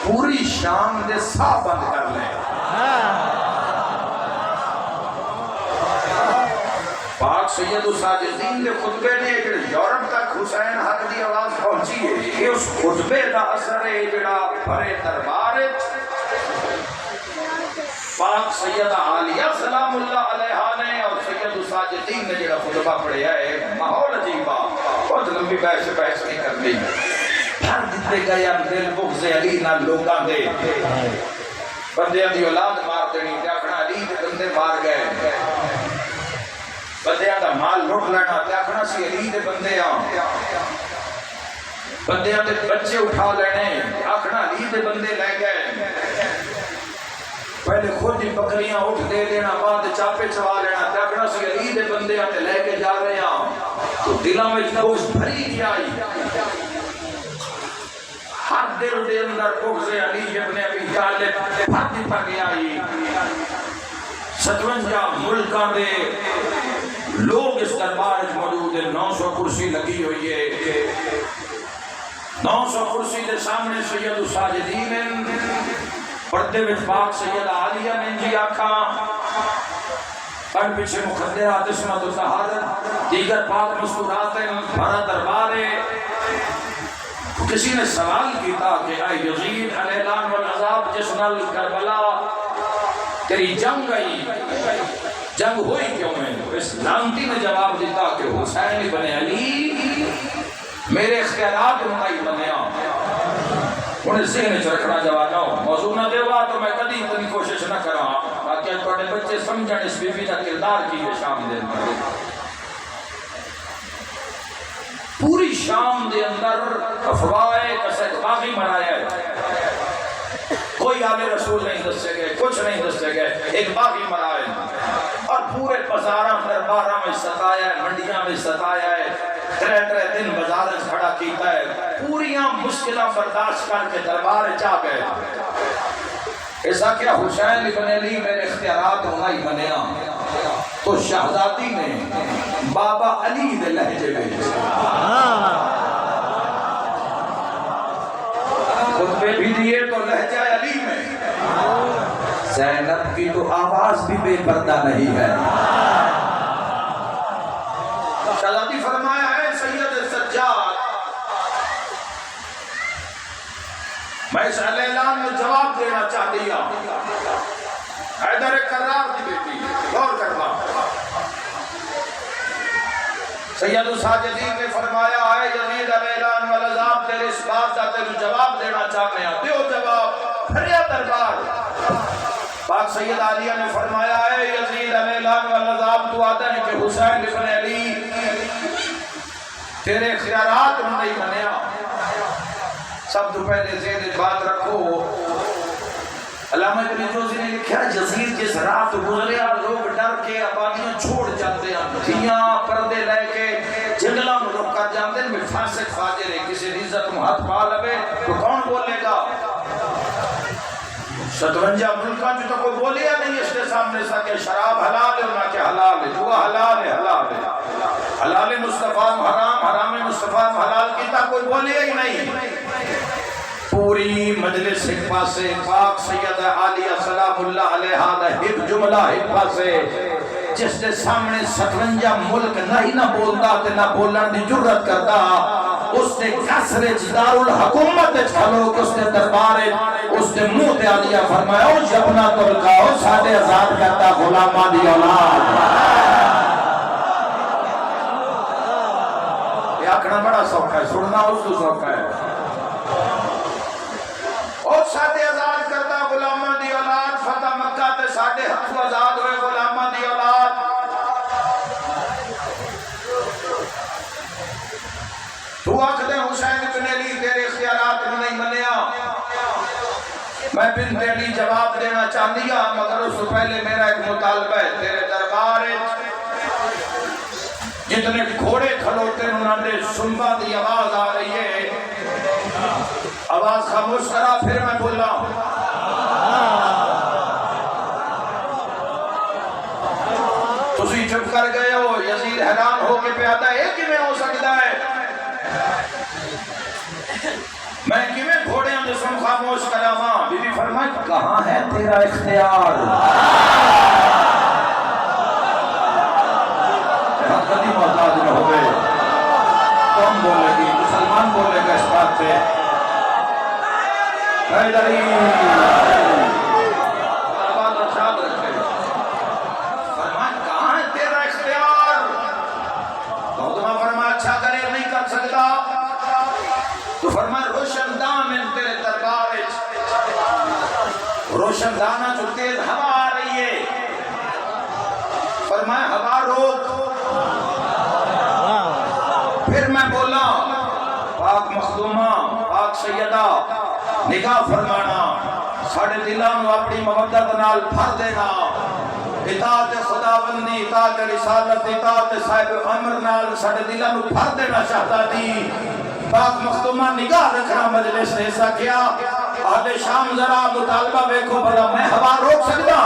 پوری شام دے سا بند کر لیں. پاک سید الساجدین دے خطبے نے کہ یورپ تک حسین حق دی آواز پہنچی ہے. یہ اس خطبے دا اثر ہے جڑا بھرے دربار پاک سیدہ عالیہ سلام اللہ علیہ نے اور سید الساجدین نے جڑا خطبہ پڑھیا ہے. ماحول عجیبہ، بہت لمبی بحث نہیں کرنی. ہر دیتے گئے دل بغض علی نہ لوگاں دے بندیاں دی اولاد مار دینی تے آکھنا علی دے بندے مار گئے، بندیاں دا مال لوٹ لینا تے آکھنا سی علی دے بندے بندیاں دے بچے اٹھا لینے آکھنا علی دے بندے لے گئے. پہلے خود ہی بکریاں اٹھ دے دینا، بعد چاپے چوا لینا تے آکھنا سی علی دے بندے تے لے کے جا رہے ہیں. تو دلاں وچ بغض بھری گیا. ہر دل دے اندر بغض علی ابن ابی طالب بھرتی پا گیا. 57 ملکاں دے لوگ اس دربار موجود ہیں. 900 کرسی لگی ہوئی ہے. 900 کرسی دے سامنے سید الساجدین ہیں. پردے وچ پاک سیدہ عالیہ نے جی آکھا، اور پیچھے مخدرات عصمت و طہارت دیگر پاک مستورات ہیں. بھرا دربار ہے. کسی نے سوال کیتا کہ اے یزید علیہ لعن والعذاب جس نال کربلا تیری جنگ گئی، جنگ ہوئی کیوں ہے؟ اس لعنتی نے جواب دیتا کہ حسین بن علی میرے اختیارات مطابق بنیا. انہیں ذہن چ رکھنا جواب نہ موضوع نہ دیوا تو میں کبھی اتنی کوشش نہ کرا تاکہ تھوڑے بچے سمجھن اس بی بی کا کردار کی ہے. شام دے اندر پوری شام دے اندر افواہ کسے باغی منایا ہے. کوئی آل رسول نہیں دسے گئے، کچھ نہیں دسے گئے، ایک باغی مرائے. اور پورے بازاراں درباراں میں ستایا ہے، منڈیاں میں ستایا ہے، 3 دن بازار کھڑا کیتا ہے، پوریاں مشکلاں برداشت کر کے دربار جا گئے۔ ایسا کیا حسین ابن علی میرے اختیارات ہونا ہی بنیا تو شہزادی نے بابا علی دے لہجے میں خطبے بھی دیے تو لہجہ علی میں، زینب کی تو آواز بھی بے پردہ نہیں ہے۔ شہزادی فرمایا ہے سید سجاد، میں اس اعلان میں جواب دینا چاہتی ہوں۔ حیدر کرار کی بیٹی غور کرنا، سید الساجدین نے فرمایا ہے یزید اعلان والعذاب تیرے اس بات کا تیرے جواب دینا چاہتے ہیں، دیو جواب، پھریا دربار۔ پاک سید عالیہ نے فرمایا ہے یزید اعلان والعذاب تو آتا ہے کہ حسین ابن علی تیرے اختیارات میں نہیں بنیا۔ سب تو پہلے ذہن بات رکھو، علامہ ابن جوزی نے لکھا جزیر جس رات گزریا لوگ ڈر کے آبادیاں چھوڑ جاتے ہیں، دھیاں پردے لے کے جنگلاں میں رک کر جاتے ہیں، میں فاسق فاجر ہے کسی عزت میں ہاتھ پا لے تو کون بولے گا؟ 57 ملکاں جو تو کوئی بولیا نہیں اس کے سامنے سا کہ شراب حلال ہے نہ کہ حلال ہے، جوا حلال ہے، حلال ہے، حلال مصطفیٰ حرام، حرام مصطفیٰ حلال کیتا کوئی بولیا ہی نہیں۔ پوری مجلس ایک پاسے، پاک سید عالیہ سلام اللہ علیہ دا ایک جملہ ایک پاسے، جس کے سامنے 57 ملک نہیں نہ بولتا تے نہ بولن دی جرت کرتا، اس نے قصر دار الحکومت کھلو کے اس نے دربار اس نے منہ تے عالیہ فرمایا او جبنا تلقاؤ ساڑھے آزاد کرتا غلامہ دی اولاد۔ یہ آکھنا بڑا سوکھا ہے، سننا اس تو سوکھا ہے۔ اور ساڑھے آزاد کرتا غلامہ دی اولاد، فتح مکہ تے ساڑھے ہاتھوں آزاد ہوئے غلامہ دی اولاد۔ تو آخدے حسین ابن علی تیرے اختیارات میں نہیں منیا، میں بنت علی جواب دینا چاہتی ہوں، مگر اس سے پہلے میرا ایک مطالبہ ہے، تیرے دربار جتنے گھوڑے کھلوتے انہوں نے سنبا دی آواز آ رہی ہے، آواز خاموش کرا پھر میں بولا تسی چپ کر گئے ہو۔ یزید حیران ہو کے پہ آتا ہے کہ میں ہو سکتا ہے، میں کیویں گھوڑے ہم جسم خاموش کرا ماں؟ بی بی فرمائے کہاں ہے تیرا اختیار؟ قدیم آزاد نہ ہوئے، کون بولے گی؟ مسلمان بولے گا اس بات سے؟ حیدری بات ارشاد رکھے، فرمائے کہاں ہے تیرا اختیار؟ محتمہ فرمائے اچھا کرے نہیں کر سکتا، تو فرمائے روشن دان ان تیرے دربار، روشن دانا جو تیز ہوا آ رہی ہے، فرمائے ہوا روک۔ پھر میں بولا پاک مخدومہ، پاک سیدہ نگاہ فرمانا، ساڑھے دلوں اپنی مودت نال بھر دینا، اطاعت خداوندی، اطاعت رسالت، اطاعت صاحب امر نال ساڑھے دلوں بھر دینا چاہتا دی۔ پاک مخدومہ نگاہ رکھنا مجلس نے ایسا کیا، اہل شام ذرا مطالبہ دیکھو بلا میں ہوا روک سکتا،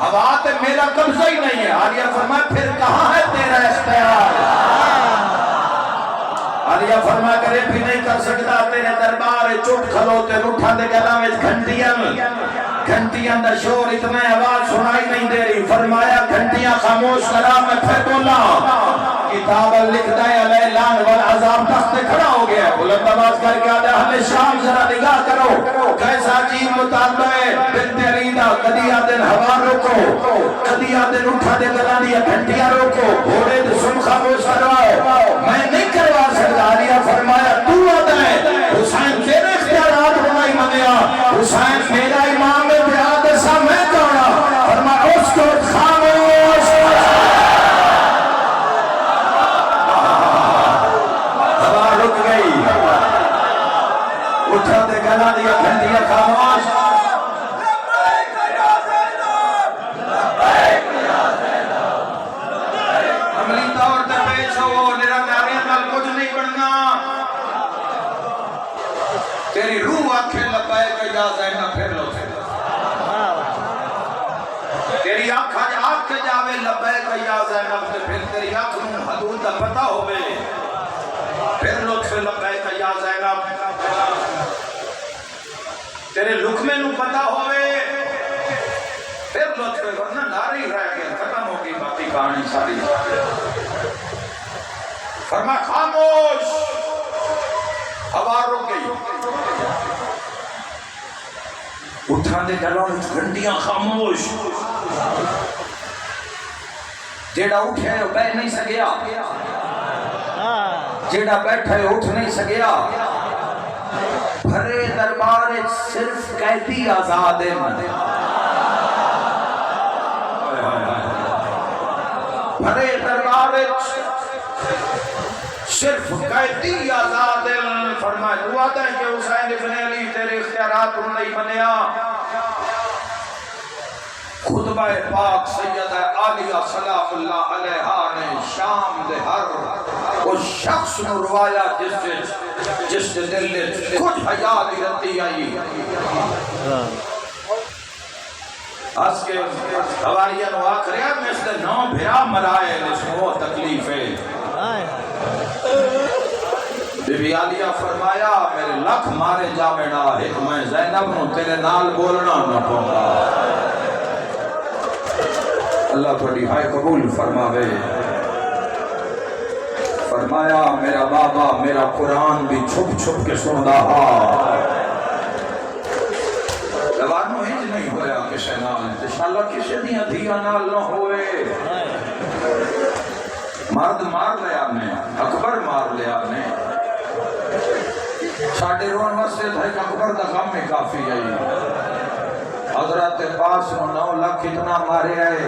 ہوا تے میرا قبضہ ہی نہیں ہے۔ عالیہ فرمایا پھر کہاں ہے تیرا اختیار؟ عالیہ فرمایا کرے بھی نہیں کر سکتا، تیرے دربار چوٹ کھلوتے روٹھا دے گلا میں گھنٹیاں دا شور اتنا آواز سنائی نہیں دے رہی۔ فرمایا گھنٹیاں خاموش کرا، میں پھر بولا کتاب لکھتا ہے اعلان والعذاب تخت کھڑا ہو گیا، بلند آواز کر کے آدھا اہل شام ذرا نگاہ کرو، کیسا عجیب مطالبہ ہے۔ بنت علی دا کدی آدھن ہوا روکو، کدی آدھن اٹھا دے گلا دیا گھنٹیاں روکو، گھوڑے دے سن خاموش کرواؤ، میں نہیں کروا سکتا۔ عالیہ فرمایا تو آدھا ہے حسین تیرے اختیارات ہونا ہی منیا، حسین میرا امام بیاد ایسا میں کہنا، فرمایا اس کو خاموش ہوا رک گئی، اٹھا دے گلا دیا گھنٹیاں خاموش، ہو نراداریاں نال کچھ نہیں بننا تیری روح آنکھیں لبیک یا زینب پھر لو تیری آنکھ جاوے لبیک یا زینب پھر تیری آنکھ نوں حدود دا پتہ ہوئے پھر لطف لبیک یا زینب تیرے لکمے نوں پتہ ہوئے پھر لطف ورنہ ناری رہ گئے ختم ہو گئی باقی کہانی ساری فرما خاموش ہوا رک گئی اٹھان دے گلوں گھنٹیاں خاموش جیڑا اٹھے ہے وہ بیٹھ نہیں سکیا جیڑا بیٹھا ہے اٹھ نہیں سکیا بھرے دربار صرف قیدی آزاد ہے بھرے دربار صرف قیدی آزاد ہے فرمائے دعا دیں کہ حسین ابن علی تیرے اختیارات ان نہیں بنیا خطبہ پاک سیدہ عالیہ سلام اللہ علیہا نے شام دے ہر اس شخص نے روایا جس دے دل نے کچھ حیاء دی رتی آئی اس کے حواریہ نو آخریا میں اس دے نو بھرا مرائے اس کو تکلیف ہے بی بی عالیہ فرمایا میرے لکھ مارے جاوینا ایک میں زینب نو تیرے نال بولنا نہ پونگا اللہ تھوڑی ہائے قبول فرماوے فرمایا میرا بابا میرا قرآن بھی چھپ چھپ کے سن رہا دوانو ہنج نہیں ہویا کسے نال انشاءاللہ کسے دیا دیا نال نہ ہوئے مرد مار لیا نے اکبر مار لیا نے ساڑھے رون واسطے تھا ایک اکبر دا غم میں کافی آئی حضرت پاس نو 9 لاکھ اتنا مارے آئے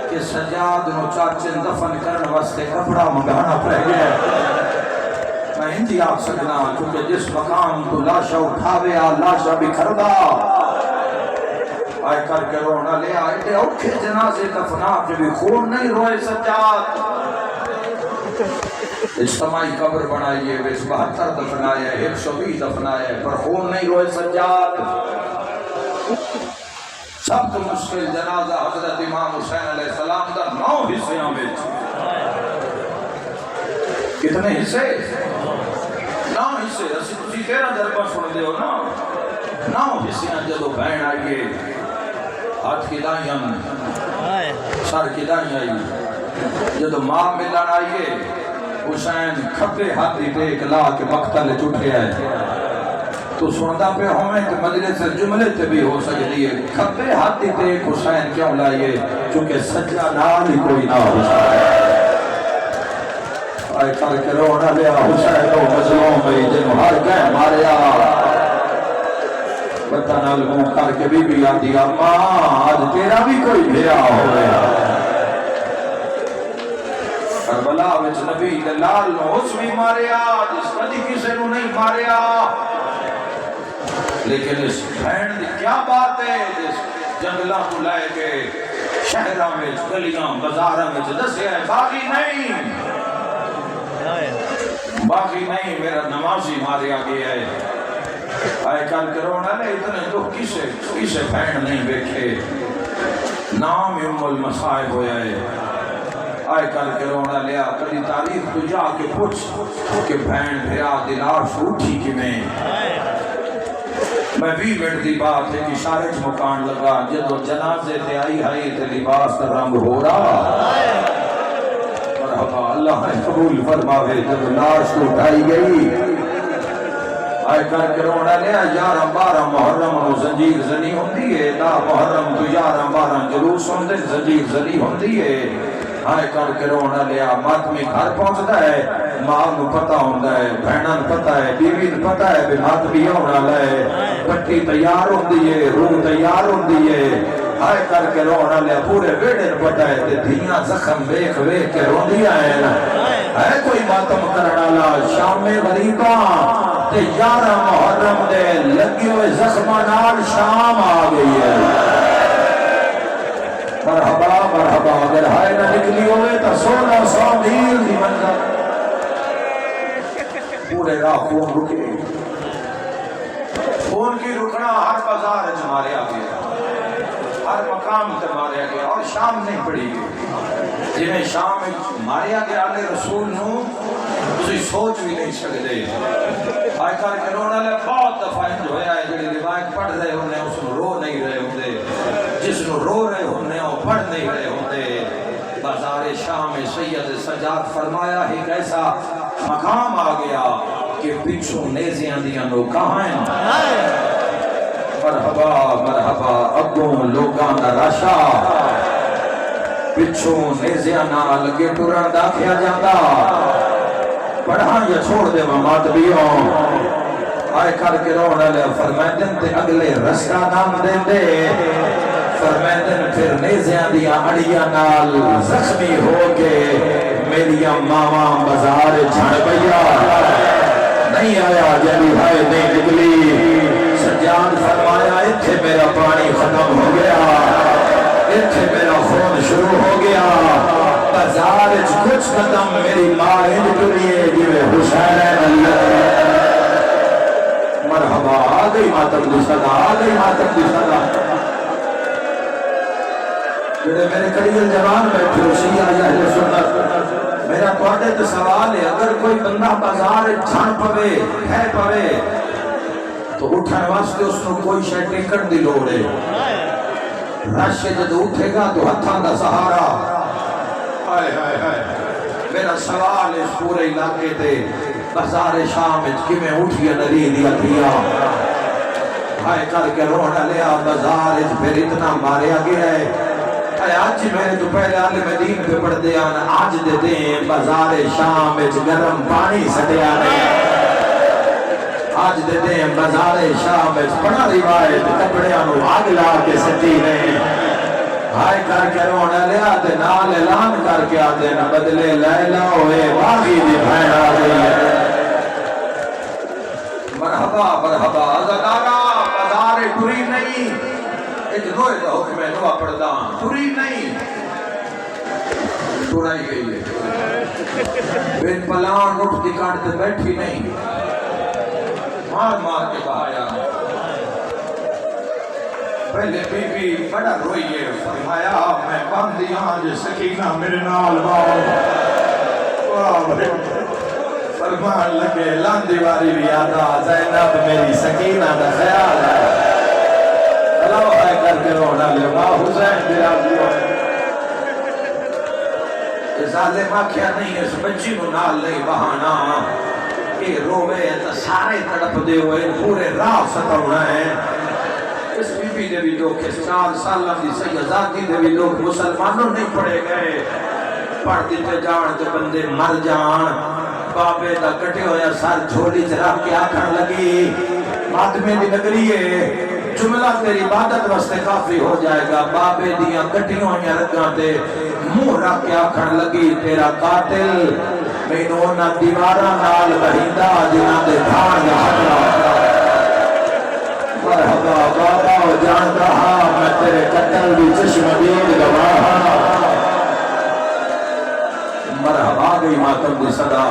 کہ سجاد نو چاچے دفن کرن واسطے کپڑا منگانا پڑ گیا میں ہندی آگ سکنا کیونکہ جس مقام تو لاشا اٹھاوے آ لاشا بھی کھردا آئے کر کے رونا لے آئے تے اوکھے جنازے دفنا کے بھی خون نہیں روئے سجاد اجتماعی قبر بنائیے 72 دفنائے 120 دفنائے پر خون نہیں روئے سجاد سب تو مشکل جنازہ حضرت امام حسین علیہ السلام دا 9 حصیاں میں کتنے حصے 9 حصے اسی تسی 13 دربہ سن دے ہو نا 9 حصیاں جدو بہن آئیے ہاتھ کی دائیاں سر کی دائیاں آئی جدو ماں ملن آئیے حسین کھپے ہاتھی ٹیک لا کے مقتل چٹھے آئے تو سندا پہ ہمیں کہ مجلس جملے تے بھی ہو سکتی ہے کھپے ہاتھی ٹیک حسین کیوں لائیے چونکہ سچا نال ہی کوئی نہ ہو آئے کر کے رونا لیا حسین و مظلوم میں جنہوں ہر گئے ماریا بطن علموں کر کے بھی آتی اماں آج تیرا بھی کوئی بھیا ہو گیا کربلا وچ نبی دلال نو اس بھی ماریا جس کدی کسے نو نہیں ماریا لیکن اس بہن دی کیا بات ہے جس جنگلہ کو لائے کے شہرہ میں گلیاں بازارہ میں دسے ہے باقی نہیں میرا نمازی ماریا گیا ہے آئے کل کرونا لے اتنے تو کسے بہن نہیں بیٹھے نام ام المصائب ہویا ہے آئے کل کے رونا لیا کلی تاریخ تو جا کے پوچھ کہ بہن بھیا دلاش اٹھی کی میں 20 منٹ دی بات ہے کہ شارج مکان لگا جدو جنازے تے آئی تے لباس تا رنگ ہو رہا مرحبا اللہ نے قبول فرماوے جدو لاش تو اٹھائی گئی آئے کر کے رونا لیا 11-12 محرم و زنجیر زنی ہوندی ہے لا محرم تو 11-12 جلوس ہوندے زنجیر زنی ہوندی ہے آئے کر کے رونا لیا ماتمی گھر پہنچتا ہے ماں نو پتہ ہوندہ ہے بہنان پتہ ہے بیوی نو پتہ ہے بن ماتمی ہونا لے پٹی تیار ہوندی ہے روح تیار ہوندی ہے آئے کر کے رونا لیا پورے بیڑے نو پتہ ہے تے دھیاں زخم بیک کے روندی آئے ہے کوئی ماتم کرنا لا شام میں غریباں تے 11 محرم دے لگی ہوئے زخمانال شام آ گئی ہے مرحبا مرحبا اگر ہائے نہ نکلی ہوئے تو 1600 میل دی منزل پورے راہ خون رکے، خون کی رکنا ہر بازار وچ ماریا گیا، ہر مقام تے ماریا گیا، اور شام نہیں پڑی گئی جی میں شام ماریا گیا اللہ رسول نو تسی سوچ بھی نہیں سکتے۔ آج کر کے رونا لے بہت دفعہ انج ہویا ہے جڑی روایت پڑھ رہے ہونے اس نو رو نہیں رہے ہوندے، جس نو رو رہے ہونے وہ پڑھ نہیں رہے ہوندے۔ بازار شام میں سید سجاد فرمایا ایک ایسا مقام آ گیا کہ پچھوں نیزیاں دیاں نوکاں ہیں، مرحبا مرحبا اگوں لوگاں دا راشا، پچھوں نیزیاں نال لگے ٹرن دا کھیا جاتا، پڑھاں یا چھوڑ دے مات بیوں آئے کر کے رونا لے فرمیدن تے اگلے رسکا نام دے دے، فرمیدن پھر نیزیاں دیا اڑیاں نال زخمی ہو کے میریاں ماما بازار چھڑ بیا، نہیں آیا جلی بھائی نہیں نکلی، سجاد فرمایا اتھے میرا پانی ختم ہو گیا، اتھے میرا خون شروع ہو گیا، بازار کچھ قدم میری ماں ہند کریے جوے حسین اللہ، مرحبا آ گئی ماتم دی صدا، آ گئی ماتم دی صدا، جڑے میرے قریب جوان بیٹھے ہو شیعہ اہل سنت، میرا توڑے تو سوال ہے اگر کوئی بندہ بازار چھن پوے ہے پوے تو اٹھنے واسطے اس نے کوئی شے ٹکن دی لوڑ ہے، رش جد اٹھے گا تو ہتھاں دا سہارا، میرا سوال اس پورے علاقے تے بازار شام میں اٹھیا نری دیا دیا ہائے کر کے رونا لیا، بازار پھر اتنا ماریا گیا ہے، آج میں تو پہلے عالم دین پہ پڑھ دیا آج دے دیں بازار شام گرم پانی سٹیا نہیں، آج دے دیں بازار شام بڑا روایت کپڑیاں نو آگ لا کے سٹی نہیں، ہائے کر کے رونا لیا تے نال اعلان کر کے آتے نا بدلے لیلا ہوئے باغی دی بھین آ گئی ہے، مرحبا مرحبا ازدارا بازار ٹری نہیں، ایک روئے دا حکم ہے دعا پڑھدا ٹری نہیں، ٹرائی گئی ہے، بین پلان اٹھ دی کاٹتے بیٹھی نہیں، مار مار کے بہایا، پہلے بی بی بڑا روئیے فرمایا میں باندھی آج سکینہ میرے نال باؤ، فرمان لگے لاندی واری بھی آدھا زینب میری سکینہ دا خیال ہے، اللہ ہے کر کے رونا لے ماں حسین دیا دیا، ظالم آکھیا نہیں اس بچی نو نال نہیں بہانا، کہ روے تا سارے تڑپ دے ہوئے پورے راہ ستونا ہے، اس بی بی دے بھی لوگ 4 سالہ دی سیدزادی دے بھی لوگ مسلمانوں نہیں پڑے گئے، پڑھ دیتے جان تے بندے مر جان، بابے دا کٹے ہویا سر جھولی چرا کے آکھن لگی، ماتمے دی نگری ہے، جملہ تیری عبادت واسطے کافی ہو جائے گا، بابے دیاں کٹیوں یا رکھاں تے منہ رکھ کے آکھن لگی تیرا قاتل مینوں نہ دیواراں نال بہیندا جنہاں دے دھان دا خطرہ، مرحبا بابا جان رہا میں تیرے قتل بھی چشم دید گواہ، مرحبا گئی ماتم دی صدا،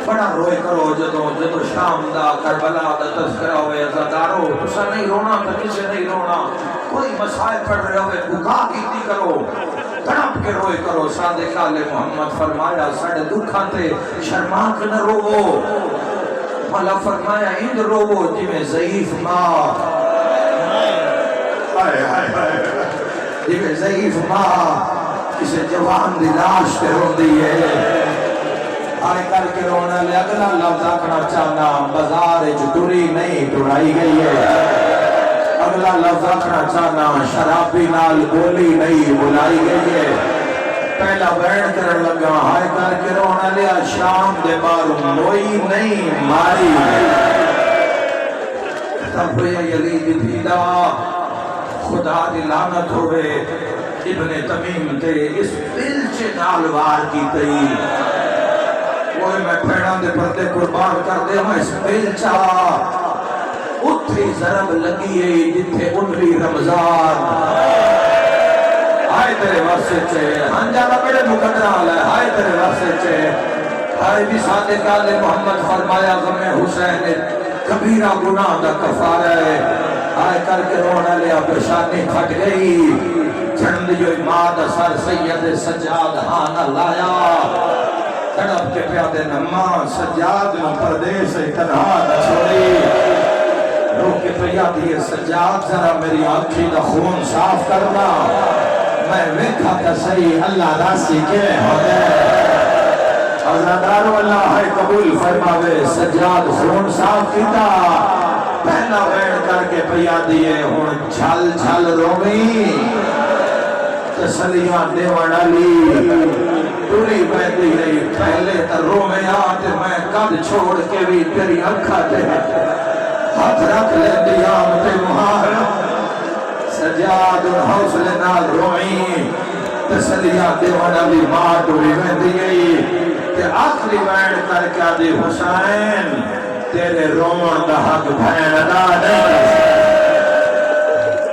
بڑا روئے کرو جدو شام دا کربلا دا تذکرہ ہوئے ازادارو، تسا نہیں رونا تو کسے نہیں رونا، کوئی مسائل پڑھ رہے ہوئے بکا کیتی کرو، تڑپ کے روئے کرو، صادق آل محمد فرمایا ساڑھے دکھاں تے شرماک نہ روو، مولا فرمایا اند روو جی میں ضعیف ماں، جی میں ضعیف ماں کسے جوان دی لاش تے رو دیئے، آئے کر کے رونا لے اگلا لفظ آکھنا چاہنا بازار ٹری نہیں ٹرائی گئی ہے، اگلا لفظ آکھنا چاہنا شرابی نال بولی نہیں بلائی گئی ہے، پہلا بیان کرن لگا ہائے کر کے رونا لیا شام دے باروں موئی نہیں ماری، تب یزید بھیدا خدا دی لعنت ہوئے، ابن تمیم تے اس بلچے نالوار کی تئی، کوئی میں پھیڑاں دے پردے قربان کر دے ہوں اس بلچا، اتھی ضرب لگی ہے جتھے انوی رمضان، ہائے تیرے واسطے ہنجانا بڑے مقدرہ ہے، ہائے تیرے واسطے ہائے بھی صادق آل محمد فرمایا غم حسین کبیرہ گناہ دا کفارہ ہے. آئے کر کے رونا لیا پیشانی پھٹ گئی. چند جو اماد سر سید سجاد ہانا لایا تڑپ کے پیادے نما سجاد نو پردیس تنہا نہ چھوڑی. رو کے پیادی سجاد ذرا میری آنکھی دا خون صاف کرنا میں ویکھا تا صحیح اللہ راسی کے ہونے. عزادارو اللہ ہے قبول فرماوے. سجاد خون صاف کیتا پہلا وین کر کے پیادی ہے ہون جھل جھل روئی تسلیاں دیوان علی پوری بیٹی رہی. پہلے ترو میں آتے میں قد چھوڑ کے بھی تیری اکھا تے ہاتھ رکھ لے دیا مجھے مہار. سجاد حوصلے نال روئی تسلیاں دیوان علی ماں ٹوری بیٹی گئی کہ آخری وین کر کے آدھی حسین تیرے رومن دا حق بھین ادا نہیں.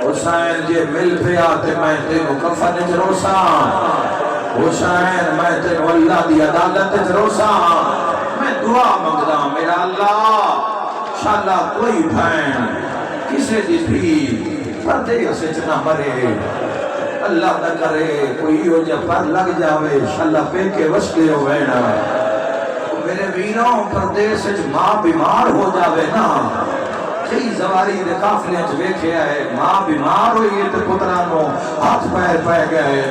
حسین جے مل پہ آتے میں تینو کفن جروسا. حسین میں تینو اللہ دی عدالت جروسا. میں دعا مانگدا میرا اللہ شاءاللہ کوئی بھین کسے دی بھی پردے سے نہ مرے. اللہ نہ کرے کوئی ہو جا پر لگ جاوے شاءاللہ پہ کے وسکے ہوئے نا. میرے ویروں پردیس ماں بیمار ہو جاوے نا. کئی زواری دے قافلے ویکھے ہے ماں بیمار ہوئی ہے تے پترانوں ہاتھ پیر پہ گئے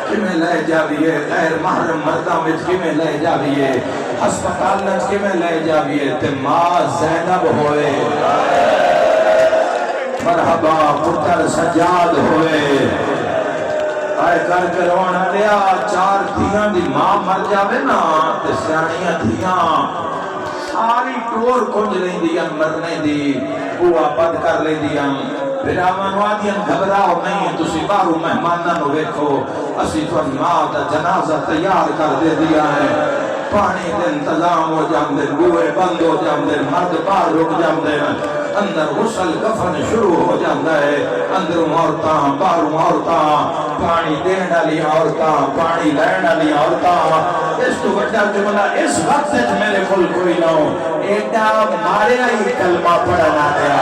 کمیں لے جاویے غیر محرم مردہ میں کمیں لے جاویے ہسپتال میں کمیں لے جاویے تے ماں زینب ہوئے. مرحبا پتر سجاد ہوئے. آئے کر کے رونا لیا چار دھیاں دی ماں مر جاوے نا تے سیانیاں دھیاں ساری ٹور کنج لیں دیا مرنے دی بوا بد کر لیں دیا. پھر آمان وادیاں گھبراؤ نہیں تسی بارو مہمانہ نو ویکھو اسی تو ماں دا جنازہ تیار کر دے دیا ہے. پانی دے انتظام ہو جام دے بوئے بند ہو جام دے مرد بار رک جام دے اندر غسل کفن شروع ہو جاندہ ہے. اندروں عورتاں باروں عورتاں پانی دین علی عورتاں پانی لین علی عورتاں. اس تو بڑا جملہ اس وقت میرے کل کوئی نہ ہو ایڈا مارے آئی کلمہ پڑھنا دیا.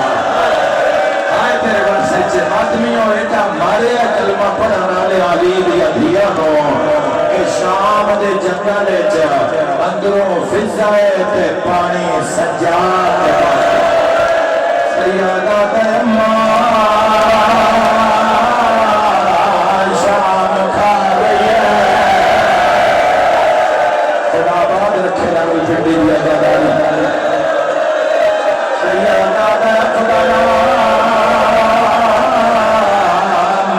آئے تیرے ورسے چے آدمی ہو ایڈا مارے آئی کلمہ پڑھنا دیا. علی دیا دیا نو کہ شام دے جنگلے چا اندروں فضائے تے پانی سجاد سیادہ تے ماں شام کھا رہی ہے. خدا باد رکھے نہ کوئی جھنڈی دیا جاتا سیادہ تے خدا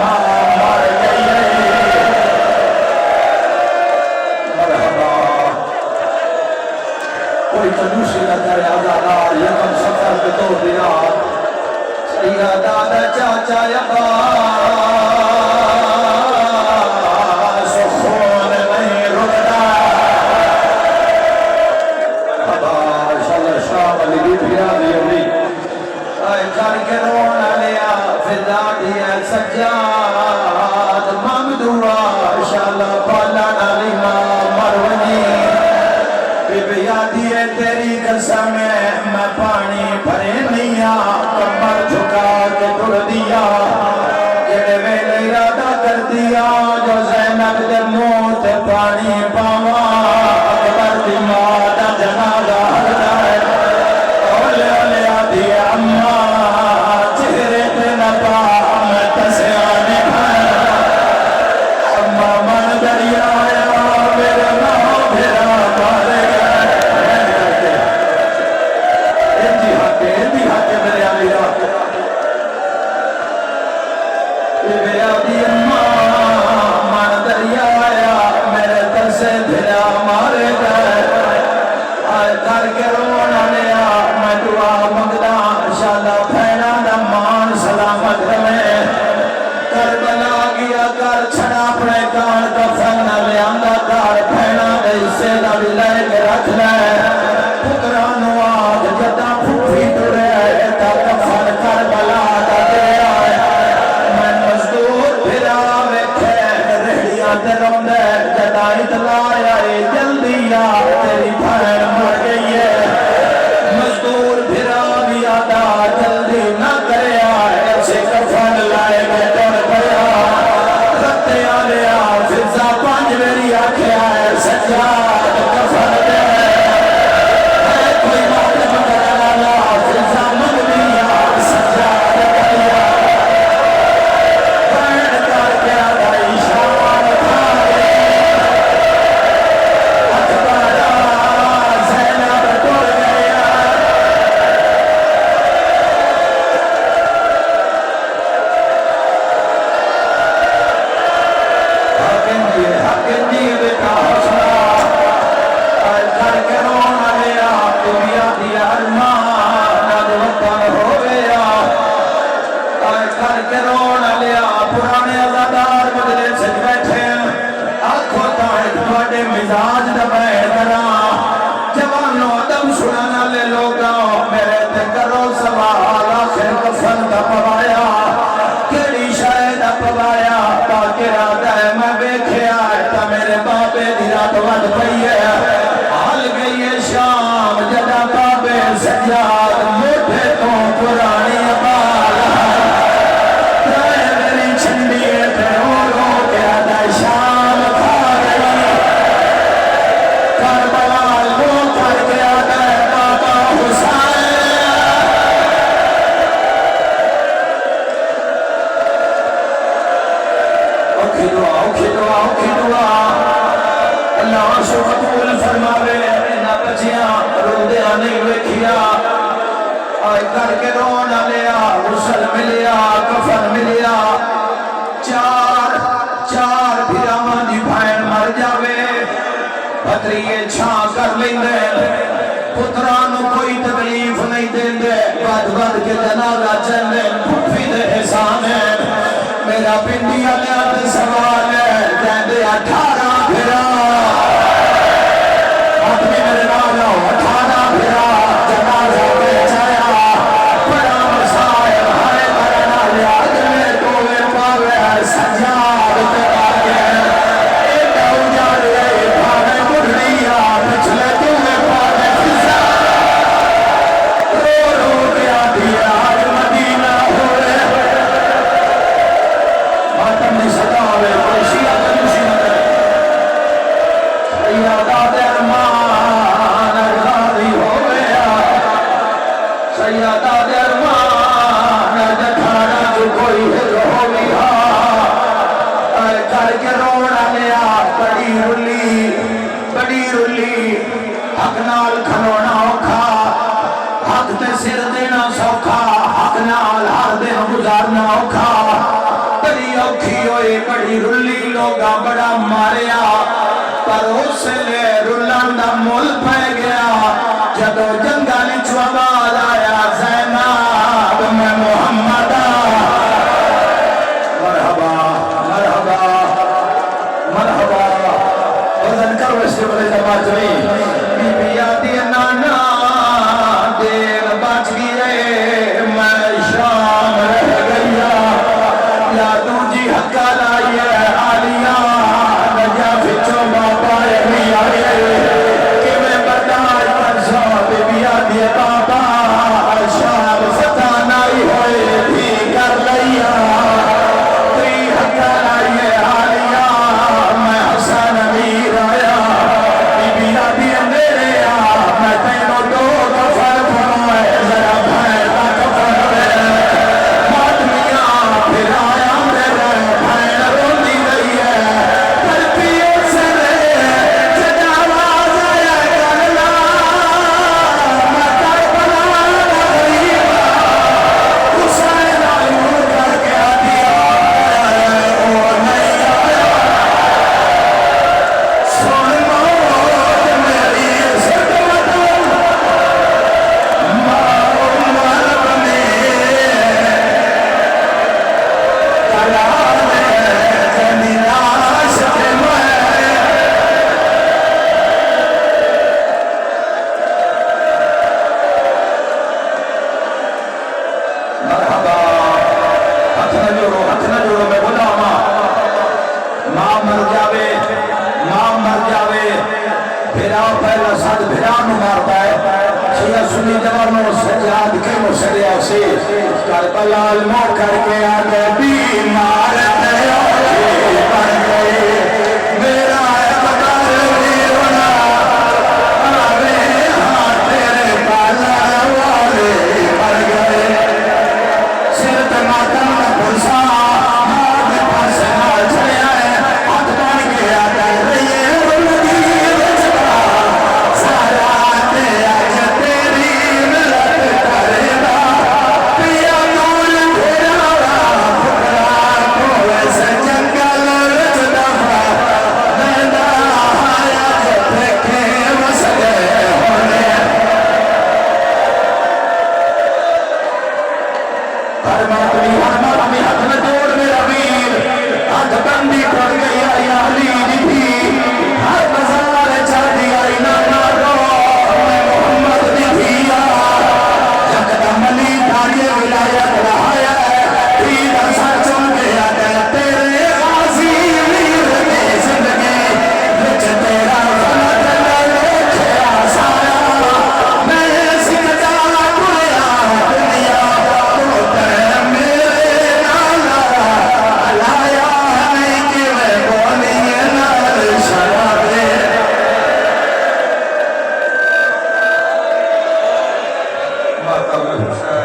مار گئی ہے. مرحبا کوئی کنوشی نہ کرے آزادار یکم سفر کے دو دیا سیادہ تے چاچا سو خون نہیں رکھتا. شام علی بھی پھرا دی آئے کر کے رونا لیا فضا دیا سجاد ممدوعا انشاءاللہ پالا نالی ماں مرونی بی بیادی ہے تیری قسم میں پانی بھرے نیا کمر جھکا کے ٹر دیا جڑے ویلے ارادہ کر دیا جو زینب دے منہ تے پانی پاوا اکبر دی ماں دا جنازہ ہلدا ہے. اولے اولے آدھی اماں چہرے پہ نہ پا میں تسیانے اماں من دریا میرے نام بھیرا مارے گئے. انجی حق میرے علی را بے آدھی اماں من دریا میرے تسے بھیرا مارے گئے. آئے کر کے رونا لیا میں دعا مگدہ انشاءاللہ پھینا دا مان سلامت رہے. کربلا گیا کر چھڑا اپنے کان کا فنہ لے آندہ کار پھینا دے اسے دا بھی لے کے رکھ لے. پترانو آگ جدا پھوپی ٹرے تا کفن کربلا دا دے آئے. میں مزدور پھرا ویکھے رہڑیاں تے روندے جدا اطلاع آئے جلدی آ تیری مزاج دبائے کرا جوانوں دم سنانا لے لوگا میرے تے کرو سوال آخر کفن دا پوایا کیڑی شاید پوایا تاکہ رات ہے میں بیکھیا تا میرے بابے دی رات ود پئی ہے حل گئی ہے شام جدا بابے سجاد موٹے تو پرانی ابال ترائے میری چھنڈیے تے اوروں کے آدھا شام کھا گئی کربلا لو کر کے آدھا بابا حسین اوکھی دعا اللہ شو قبول فرماوے نہ بچیاں رو دیا نہیں ویکھیا آئے کر کے رونا لیا غسل ملیا کفن ملیا چار بھیرامان دی بھائن مر جاوے پتریے چھاں کر لیندے پترانو کوئی تکلیف نہیں دیندے بد کے جنازہ چلے پھوپھی دے احسان ہے میرا پنڈی علیہ سوال ہے جیندے 18 بھیرا اپنے میرے نالا 18 بھیرا جنازہ بیچایا بڑا مسائل ہائے کرنا لیا جلے دوے پاوے سجاد تیرا گئے ایک اوجا لئے بھانے مڑھنیا پچھلے دوے پاوے فضا رو گیا دیا آج مدینہ ہوئے ماتم نے ستاوے خوشیہ کنشیہ سیادہ درمان ارغادی ہویا سیادہ درمان ارغادی جو کوئی ہویا کر کے رونا لیا بڑی رلی حق نال کھلونا اوکھا حق تے سر دینا سوکھا حق نال ہر دن گزارنا اوکھا بڑی اوکھی ہوئے بڑی رلی لوگا بڑا ماریا پر اس لے رلان دا مول پہ گیا جدو جنگالی چوابال آیا زیناب میں محمدہ مرحبا وزن کرو اس کے بلے جماعت جمعی بی بی آدھی نانا دیر بچ گئے میں شام رہ گیا یادوں جی حقا لائیے آلیاں نجا فچو بابا امی آئے کہ میں بردائی پرسو بی بی آدھی بابا شام ستانائی ہوئے بھی کر لیا تری حقا لائیے آلیاں میں حسن امیر آیا بی بی آدھی میرے میں تینوں دو کفر بھائے ذرا بھائے تا کفر بھائے ماتمیاں پھر آیا میرے بھائے روندی رہی ہے پر پیو سے رہے جد آواز آیا کرنا میں کربلا غریبا حسین آئیوں کر کے آدھی آیا او نہیں آیا سن موت میری صدمت مارو مرد میں کلانے جنی عاشق میں مرحبا ہاتھ نہ جوڑو میں بولا ماں مر جاوے بھیرا پہلا ساتھ بھیرا نو مارتا ہے شیعہ سنی جوانوں سجاد کے مسئلہ سے کربلا مو کر کے آگے بیمار تیوری پر گئے میرا اقدار ویرونا آوے ہاں تیرے بالا والے پر گئے سرت ماتم نہ پرسا ہاتھ پاس نہ چلے آئے ہاتھ بان کے آگے رہیے ولدی بچتا سارا تے آج تیری ملت کرے گا پیا نول پھیرا پھکرا کو ایسے جنگل ہے